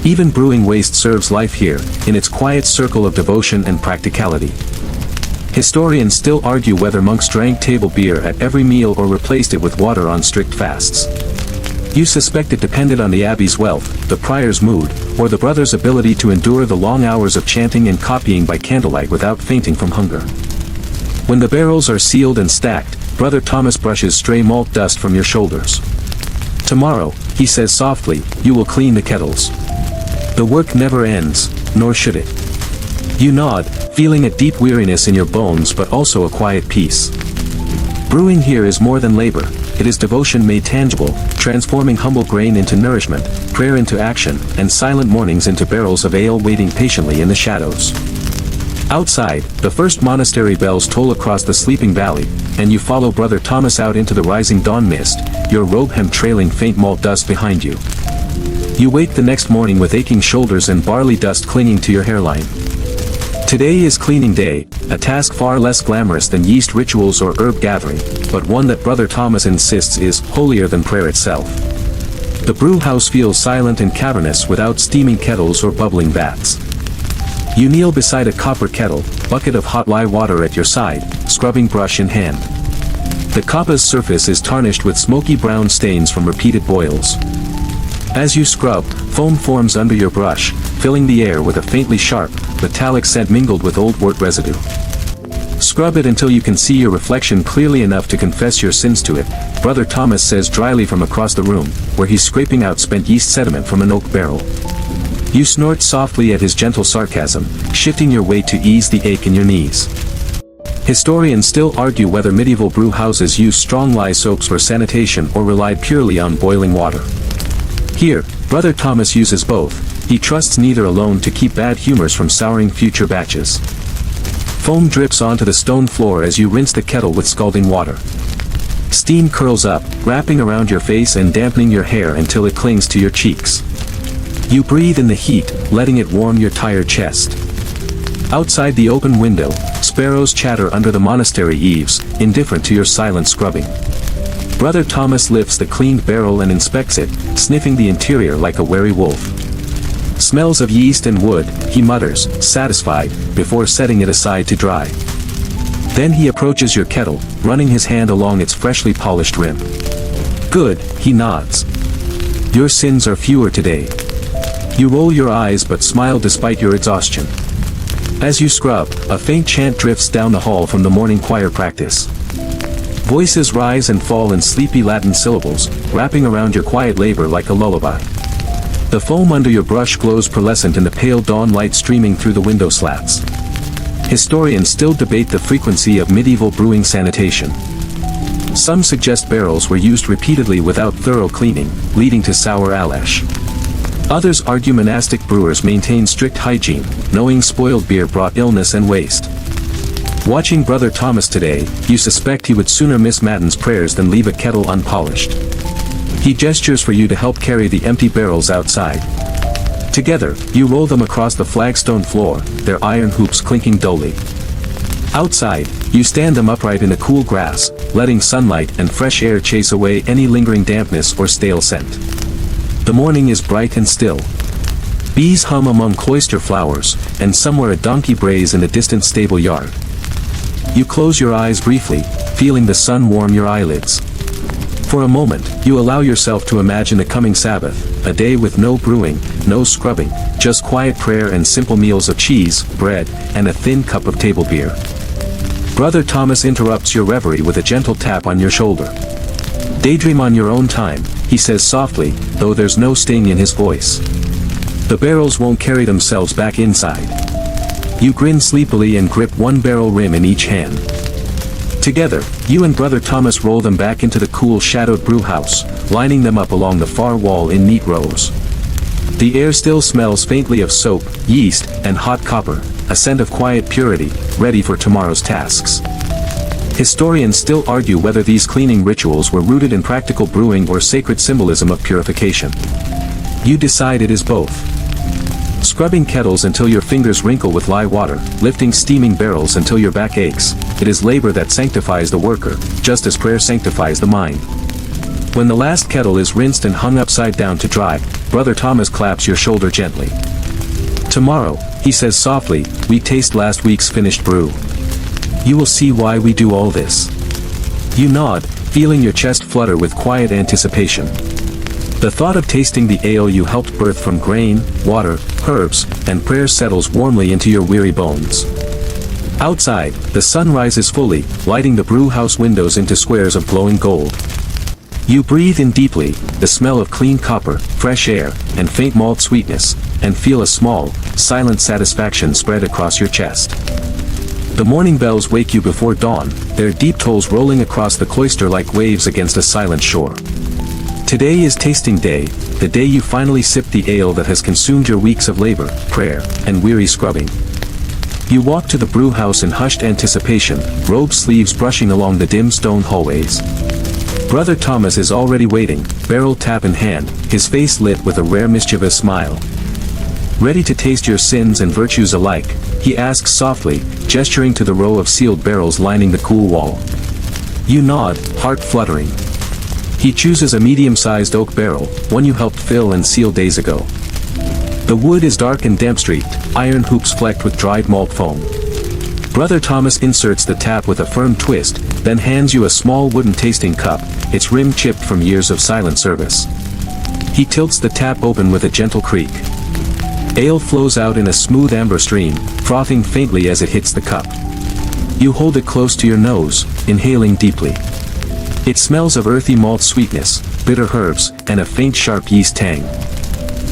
[SPEAKER 1] Even brewing waste serves life here, in its quiet circle of devotion and practicality. Historians still argue whether monks drank table beer at every meal or replaced it with water on strict fasts. You suspect it depended on the abbey's wealth, the prior's mood, or the brothers' ability to endure the long hours of chanting and copying by candlelight without fainting from hunger. When the barrels are sealed and stacked, Brother Thomas brushes stray malt dust from your shoulders. Tomorrow, he says softly, you will clean the kettles. The work never ends, nor should it. You nod, feeling a deep weariness in your bones but also a quiet peace. Brewing here is more than labor, it is devotion made tangible, transforming humble grain into nourishment, prayer into action, and silent mornings into barrels of ale waiting patiently in the shadows. Outside, the first monastery bells toll across the sleeping valley, and you follow Brother Thomas out into the rising dawn mist, your robe hem trailing faint malt dust behind you. You wake the next morning with aching shoulders and barley dust clinging to your hairline. Today is cleaning day, a task far less glamorous than yeast rituals or herb gathering, but one that Brother Thomas insists is holier than prayer itself. The brew house feels silent and cavernous without steaming kettles or bubbling vats. You kneel beside a copper kettle, bucket of hot lye water at your side, scrubbing brush in hand. The coppa's surface is tarnished with smoky brown stains from repeated boils. As you scrub, foam forms under your brush, filling the air with a faintly sharp, metallic scent mingled with old wort residue. Scrub it until you can see your reflection clearly enough to confess your sins to it, Brother Thomas says dryly from across the room, where he's scraping out spent yeast sediment from an oak barrel. You snort softly at his gentle sarcasm, shifting your weight to ease the ache in your knees. Historians still argue whether medieval brew houses used strong lye soaps for sanitation or relied purely on boiling water. Here, Brother Thomas uses both. He trusts neither alone to keep bad humors from souring future batches. Foam drips onto the stone floor as you rinse the kettle with scalding water. Steam curls up, wrapping around your face and dampening your hair until it clings to your cheeks. You breathe in the heat, letting it warm your tired chest. Outside the open window, sparrows chatter under the monastery eaves, indifferent to your silent scrubbing. Brother Thomas lifts the cleaned barrel and inspects it, sniffing the interior like a wary wolf. Smells of yeast and wood, he mutters, satisfied, before setting it aside to dry. Then he approaches your kettle, running his hand along its freshly polished rim. Good, he nods. Your sins are fewer today. You roll your eyes but smile despite your exhaustion. As you scrub, a faint chant drifts down the hall from the morning choir practice. Voices rise and fall in sleepy Latin syllables, wrapping around your quiet labor like a lullaby. The foam under your brush glows pearlescent in the pale dawn light streaming through the window slats. Historians still debate the frequency of medieval brewing sanitation. Some suggest barrels were used repeatedly without thorough cleaning, leading to sour alesh. Others argue monastic brewers maintained strict hygiene, knowing spoiled beer brought illness and waste. Watching Brother Thomas today, you suspect he would sooner miss Matins prayers than leave a kettle unpolished. He gestures for you to help carry the empty barrels outside. Together, you roll them across the flagstone floor, their iron hoops clinking dully. Outside, you stand them upright in the cool grass, letting sunlight and fresh air chase away any lingering dampness or stale scent. The morning is bright and still. Bees hum among cloister flowers, and somewhere a donkey brays in the distant stable yard. You close your eyes briefly, feeling the sun warm your eyelids. For a moment, you allow yourself to imagine the coming Sabbath, a day with no brewing, no scrubbing, just quiet prayer and simple meals of cheese, bread, and a thin cup of table beer. Brother Thomas interrupts your reverie with a gentle tap on your shoulder. Daydream on your own time, he says softly, though there's no sting in his voice. The barrels won't carry themselves back inside. You grin sleepily and grip one barrel rim in each hand. Together, you and Brother Thomas roll them back into the cool shadowed brew house, lining them up along the far wall in neat rows. The air still smells faintly of soap, yeast, and hot copper, a scent of quiet purity, ready for tomorrow's tasks. Historians still argue whether these cleaning rituals were rooted in practical brewing or sacred symbolism of purification. You decide it is both. Scrubbing kettles until your fingers wrinkle with lye water, lifting steaming barrels until your back aches, it is labor that sanctifies the worker, just as prayer sanctifies the mind. When the last kettle is rinsed and hung upside down to dry, Brother Thomas claps your shoulder gently. Tomorrow, he says softly, we taste last week's finished brew. You will see why we do all this. You nod, feeling your chest flutter with quiet anticipation. The thought of tasting the ale you helped birth from grain, water, herbs, and prayer settles warmly into your weary bones. Outside, the sun rises fully, lighting the brew house windows into squares of glowing gold. You breathe in deeply, the smell of clean copper, fresh air, and faint malt sweetness, and feel a small, silent satisfaction spread across your chest. The morning bells wake you before dawn, their deep tolls rolling across the cloister like waves against a silent shore. Today is tasting day, the day you finally sip the ale that has consumed your weeks of labor, prayer, and weary scrubbing. You walk to the brew house in hushed anticipation, robe sleeves brushing along the dim stone hallways. Brother Thomas is already waiting, barrel tap in hand, his face lit with a rare mischievous smile. Ready to taste your sins and virtues alike, he asks softly, gesturing to the row of sealed barrels lining the cool wall. You nod, heart fluttering. He chooses a medium-sized oak barrel, one you helped fill and seal days ago. The wood is dark and damp-streaked, iron hoops flecked with dried malt foam. Brother Thomas inserts the tap with a firm twist, then hands you a small wooden tasting cup, its rim chipped from years of silent service. He tilts the tap open with a gentle creak. Ale flows out in a smooth amber stream, frothing faintly as it hits the cup. You hold it close to your nose, inhaling deeply. It smells of earthy malt sweetness, bitter herbs, and a faint sharp yeast tang.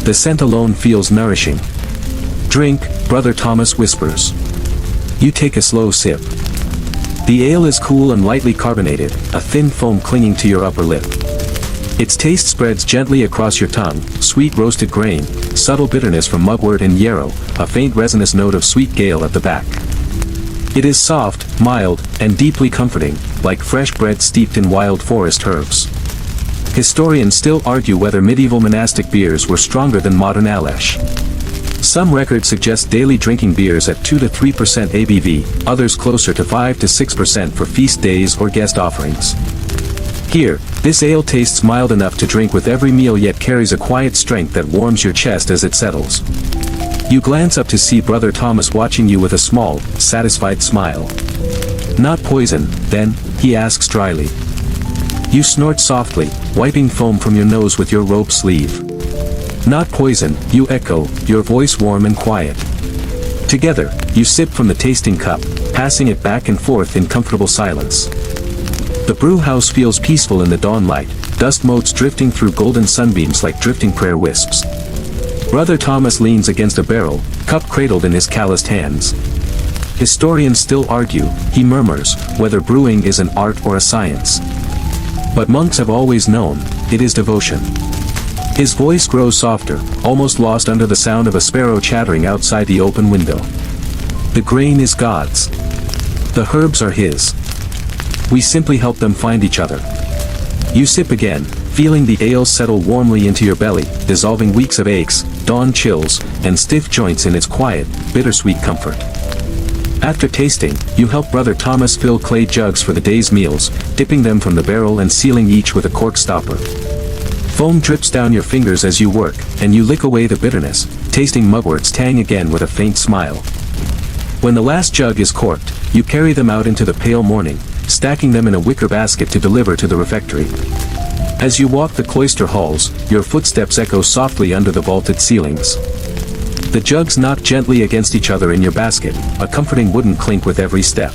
[SPEAKER 1] The scent alone feels nourishing. Drink, Brother Thomas whispers. You take a slow sip. The ale is cool and lightly carbonated, a thin foam clinging to your upper lip. Its taste spreads gently across your tongue, sweet roasted grain, subtle bitterness from mugwort and yarrow, a faint resinous note of sweet gale at the back. It is soft, mild, and deeply comforting, like fresh bread steeped in wild forest herbs. Historians still argue whether medieval monastic beers were stronger than modern Alesh. Some records suggest daily drinking beers at 2 to 3% ABV, others closer to 5 to 6% for feast days or guest offerings. Here, this ale tastes mild enough to drink with every meal yet carries a quiet strength that warms your chest as it settles. You glance up to see Brother Thomas watching you with a small, satisfied smile. Not poison, then, he asks dryly. You snort softly, wiping foam from your nose with your robe sleeve. Not poison, you echo, your voice warm and quiet. Together, you sip from the tasting cup, passing it back and forth in comfortable silence. The brew house feels peaceful in the dawn light, dust motes drifting through golden sunbeams like drifting prayer wisps. Brother Thomas leans against a barrel, cup cradled in his calloused hands. Historians still argue, he murmurs, whether brewing is an art or a science. But monks have always known, it is devotion. His voice grows softer, almost lost under the sound of a sparrow chattering outside the open window. The grain is God's. The herbs are His. We simply help them find each other. You sip again, feeling the ale settle warmly into your belly, dissolving weeks of aches, dawn chills, and stiff joints in its quiet, bittersweet comfort. After tasting, you help Brother Thomas fill clay jugs for the day's meals, dipping them from the barrel and sealing each with a cork stopper. Foam drips down your fingers as you work, and you lick away the bitterness, tasting mugwort's tang again with a faint smile. When the last jug is corked, you carry them out into the pale morning, stacking them in a wicker basket to deliver to the refectory. As you walk the cloister halls, your footsteps echo softly under the vaulted ceilings. The jugs knock gently against each other in your basket, a comforting wooden clink with every step.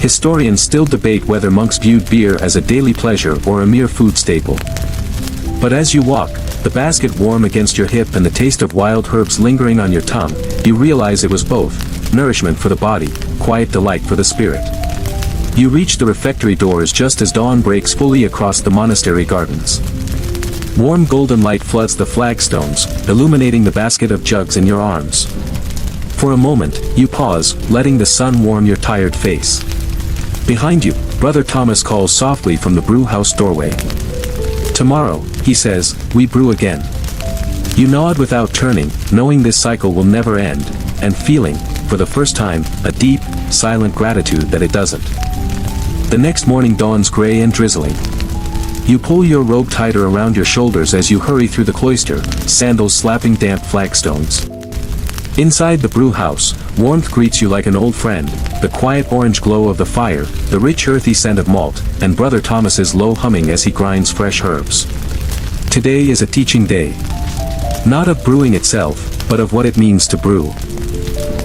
[SPEAKER 1] Historians still debate whether monks viewed beer as a daily pleasure or a mere food staple. But as you walk, the basket warm against your hip and the taste of wild herbs lingering on your tongue, you realize it was both, nourishment for the body, quiet delight for the spirit. You reach the refectory doors just as dawn breaks fully across the monastery gardens. Warm golden light floods the flagstones, illuminating the basket of jugs in your arms. For a moment, you pause, letting the sun warm your tired face. Behind you, Brother Thomas calls softly from the brew house doorway. Tomorrow, he says, we brew again. You nod without turning, knowing this cycle will never end, and feeling, for the first time, a deep, silent gratitude that it doesn't. The next morning dawns gray and drizzling. You pull your robe tighter around your shoulders as you hurry through the cloister, sandals slapping damp flagstones. Inside the brew house, warmth greets you like an old friend, the quiet orange glow of the fire, the rich earthy scent of malt, and Brother Thomas's low humming as he grinds fresh herbs. Today is a teaching day. Not of brewing itself, but of what it means to brew.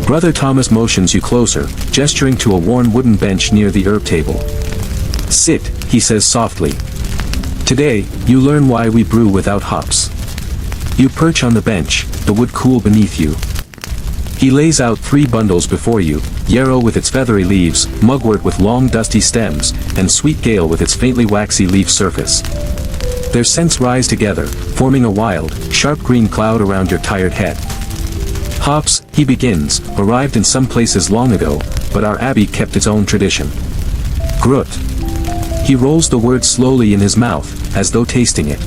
[SPEAKER 1] Brother Thomas motions you closer, gesturing to a worn wooden bench near the herb table. Sit, he says softly. Today, you learn why we brew without hops. You perch on the bench, the wood cool beneath you. He lays out 3 bundles before you, yarrow with its feathery leaves, mugwort with long dusty stems, and sweet gale with its faintly waxy leaf surface. Their scents rise together, forming a wild, sharp green cloud around your tired head. Hops, he begins, arrived in some places long ago, but our abbey kept its own tradition. Grut. He rolls the word slowly in his mouth, as though tasting it.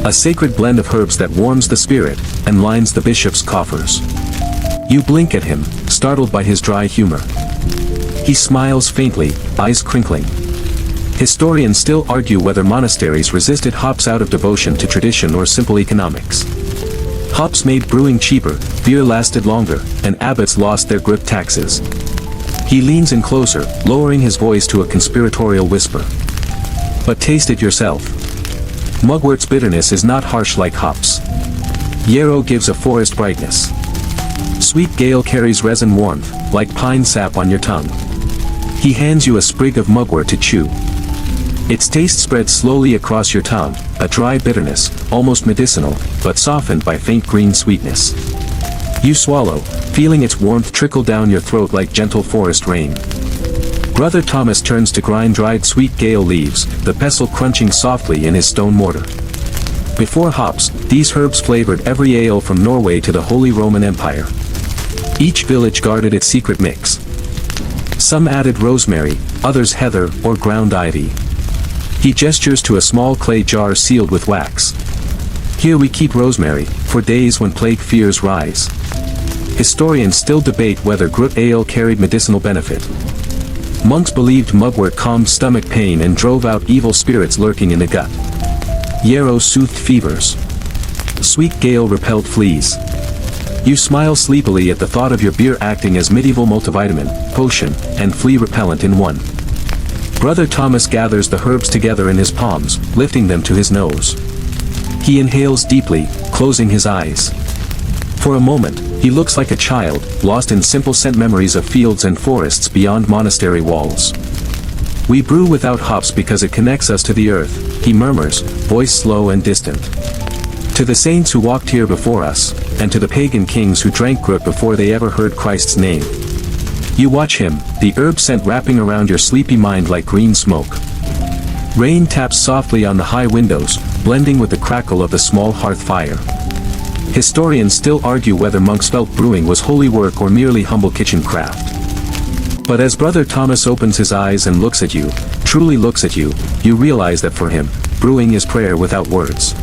[SPEAKER 1] A sacred blend of herbs that warms the spirit, and lines the bishop's coffers. You blink at him, startled by his dry humor. He smiles faintly, eyes crinkling. Historians still argue whether monasteries resisted hops out of devotion to tradition or simple economics. Hops made brewing cheaper, beer lasted longer, and abbots lost their grip taxes. He leans in closer, lowering his voice to a conspiratorial whisper. But taste it yourself. Mugwort's bitterness is not harsh like hops. Yarrow gives a forest brightness. Sweet gale carries resin warmth, like pine sap on your tongue. He hands you a sprig of mugwort to chew. Its taste spreads slowly across your tongue, a dry bitterness, almost medicinal, but softened by faint green sweetness. You swallow, feeling its warmth trickle down your throat like gentle forest rain. Brother Thomas turns to grind dried sweet gale leaves, the pestle crunching softly in his stone mortar. Before hops, these herbs flavored every ale from Norway to the Holy Roman Empire. Each village guarded its secret mix. Some added rosemary, others heather or ground ivy. He gestures to a small clay jar sealed with wax. Here we keep rosemary, for days when plague fears rise. Historians still debate whether Grut ale carried medicinal benefit. Monks believed mugwort calmed stomach pain and drove out evil spirits lurking in the gut. Yarrow soothed fevers. Sweet gale repelled fleas. You smile sleepily at the thought of your beer acting as medieval multivitamin, potion, and flea repellent in one. Brother Thomas gathers the herbs together in his palms, lifting them to his nose. He inhales deeply, closing his eyes. For a moment, he looks like a child, lost in simple scent memories of fields and forests beyond monastery walls. We brew without hops because it connects us to the earth, he murmurs, voice slow and distant. To the saints who walked here before us, and to the pagan kings who drank Grut before they ever heard Christ's name. You watch him, the herb scent wrapping around your sleepy mind like green smoke. Rain taps softly on the high windows, blending with the crackle of the small hearth fire. Historians still argue whether monks felt brewing was holy work or merely humble kitchen craft. But as Brother Thomas opens his eyes and looks at you, truly looks at you, you realize that for him, brewing is prayer without words.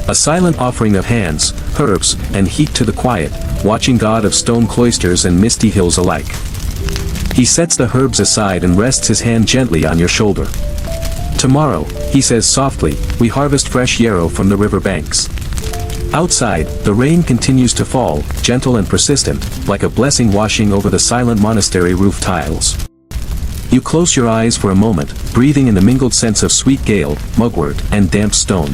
[SPEAKER 1] A silent offering of hands, herbs, and heat to the quiet, watching God of stone cloisters and misty hills alike. He sets the herbs aside and rests his hand gently on your shoulder. Tomorrow, he says softly, we harvest fresh yarrow from the river banks. Outside, the rain continues to fall, gentle and persistent, like a blessing washing over the silent monastery roof tiles. You close your eyes for a moment, breathing in the mingled scents of sweet gale, mugwort, and damp stone.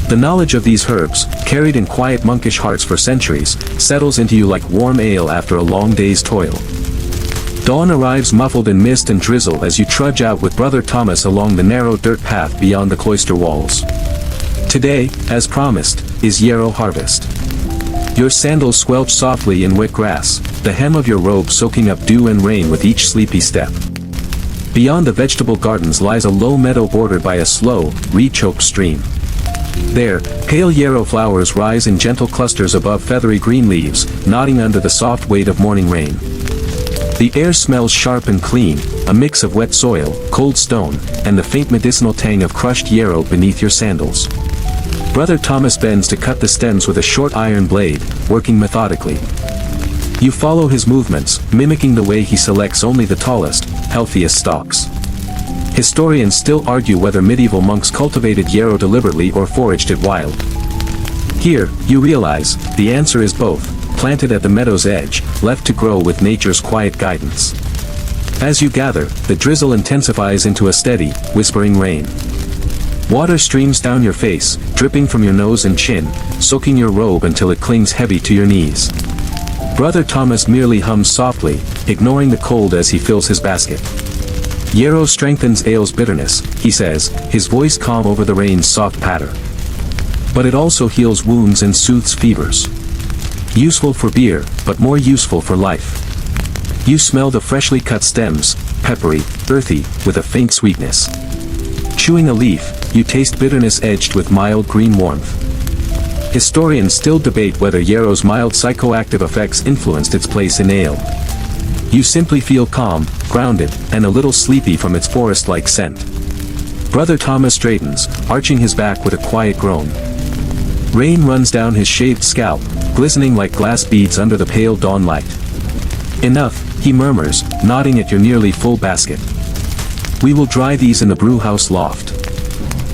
[SPEAKER 1] The knowledge of these herbs, carried in quiet monkish hearts for centuries, settles into you like warm ale after a long day's toil. Dawn arrives muffled in mist and drizzle as you trudge out with Brother Thomas along the narrow dirt path beyond the cloister walls. Today, as promised, is yarrow harvest. Your sandals squelch softly in wet grass, the hem of your robe soaking up dew and rain with each sleepy step. Beyond the vegetable gardens lies a low meadow bordered by a slow, reed-choked stream. There, pale yarrow flowers rise in gentle clusters above feathery green leaves, nodding under the soft weight of morning rain. The air smells sharp and clean, a mix of wet soil, cold stone, and the faint medicinal tang of crushed yarrow beneath your sandals. Brother Thomas bends to cut the stems with a short iron blade, working methodically. You follow his movements, mimicking the way he selects only the tallest, healthiest stalks. Historians still argue whether medieval monks cultivated yarrow deliberately or foraged it wild. Here, you realize, the answer is both, planted at the meadow's edge, left to grow with nature's quiet guidance. As you gather, the drizzle intensifies into a steady, whispering rain. Water streams down your face, dripping from your nose and chin, soaking your robe until it clings heavy to your knees. Brother Thomas merely hums softly, ignoring the cold as he fills his basket. Yarrow strengthens ale's bitterness, he says, his voice calm over the rain's soft patter. But it also heals wounds and soothes fevers. Useful for beer, but more useful for life. You smell the freshly cut stems, peppery, earthy, with a faint sweetness. Chewing a leaf, you taste bitterness edged with mild green warmth. Historians still debate whether yarrow's mild psychoactive effects influenced its place in ale. You simply feel calm, grounded, and a little sleepy from its forest-like scent. Brother Thomas straightens, arching his back with a quiet groan. Rain runs down his shaved scalp, glistening like glass beads under the pale dawn light. Enough, he murmurs, nodding at your nearly full basket. We will dry these in the brewhouse loft.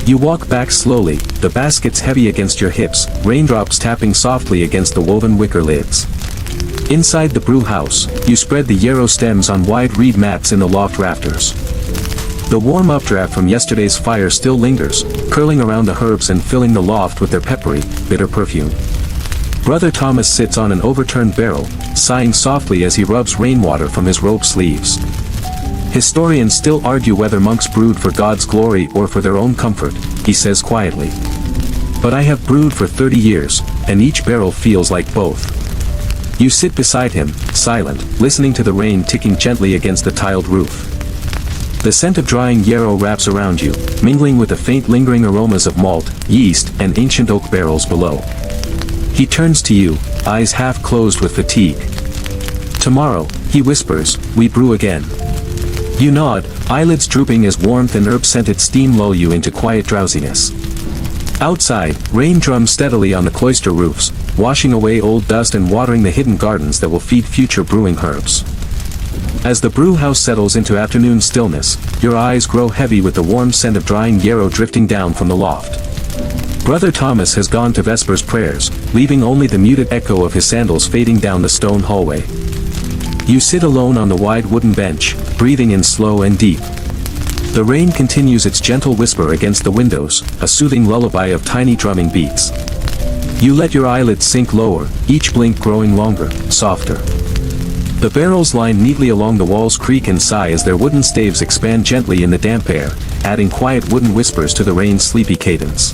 [SPEAKER 1] You walk back slowly, the baskets heavy against your hips, raindrops tapping softly against the woven wicker lids. Inside the brewhouse, you spread the yarrow stems on wide reed mats in the loft rafters. The warm updraft from yesterday's fire still lingers, curling around the herbs and filling the loft with their peppery, bitter perfume. Brother Thomas sits on an overturned barrel, sighing softly as he rubs rainwater from his robe sleeves. Historians still argue whether monks brewed for God's glory or for their own comfort, he says quietly. But I have brewed for 30 years, and each barrel feels like both. You sit beside him, silent, listening to the rain ticking gently against the tiled roof. The scent of drying yarrow wraps around you, mingling with the faint lingering aromas of malt, yeast, and ancient oak barrels below. He turns to you, eyes half closed with fatigue. Tomorrow, he whispers, we brew again. You nod, eyelids drooping as warmth and herb-scented steam lull you into quiet drowsiness. Outside, rain drums steadily on the cloister roofs, washing away old dust and watering the hidden gardens that will feed future brewing herbs. As the brewhouse settles into afternoon stillness, your eyes grow heavy with the warm scent of drying yarrow drifting down from the loft. Brother Thomas has gone to Vespers prayers, leaving only the muted echo of his sandals fading down the stone hallway. You sit alone on the wide wooden bench, breathing in slow and deep. The rain continues its gentle whisper against the windows, a soothing lullaby of tiny drumming beats. You let your eyelids sink lower, each blink growing longer, softer. The barrels lined neatly along the walls creak and sigh as their wooden staves expand gently in the damp air, adding quiet wooden whispers to the rain's sleepy cadence.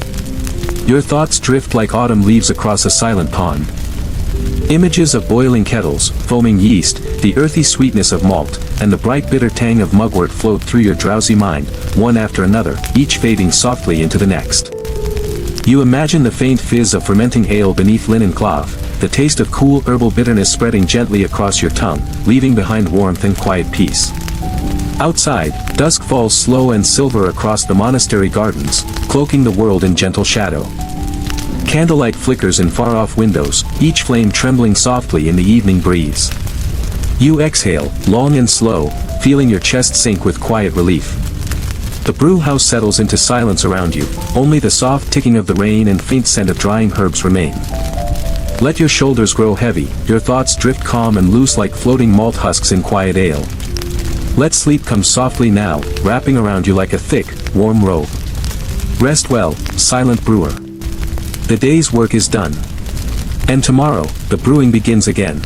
[SPEAKER 1] Your thoughts drift like autumn leaves across a silent pond. Images of boiling kettles, foaming yeast, the earthy sweetness of malt, and the bright bitter tang of mugwort float through your drowsy mind, one after another, each fading softly into the next. You imagine the faint fizz of fermenting ale beneath linen cloth, the taste of cool herbal bitterness spreading gently across your tongue, leaving behind warmth and quiet peace. Outside, dusk falls slow and silver across the monastery gardens, cloaking the world in gentle shadow. Candlelight flickers in far-off windows, each flame trembling softly in the evening breeze. You exhale, long and slow, feeling your chest sink with quiet relief. The brewhouse settles into silence around you, only the soft ticking of the rain and faint scent of drying herbs remain. Let your shoulders grow heavy, your thoughts drift calm and loose like floating malt husks in quiet ale. Let sleep come softly now, wrapping around you like a thick, warm robe. Rest well, silent brewer. The day's work is done. And tomorrow, the brewing begins again.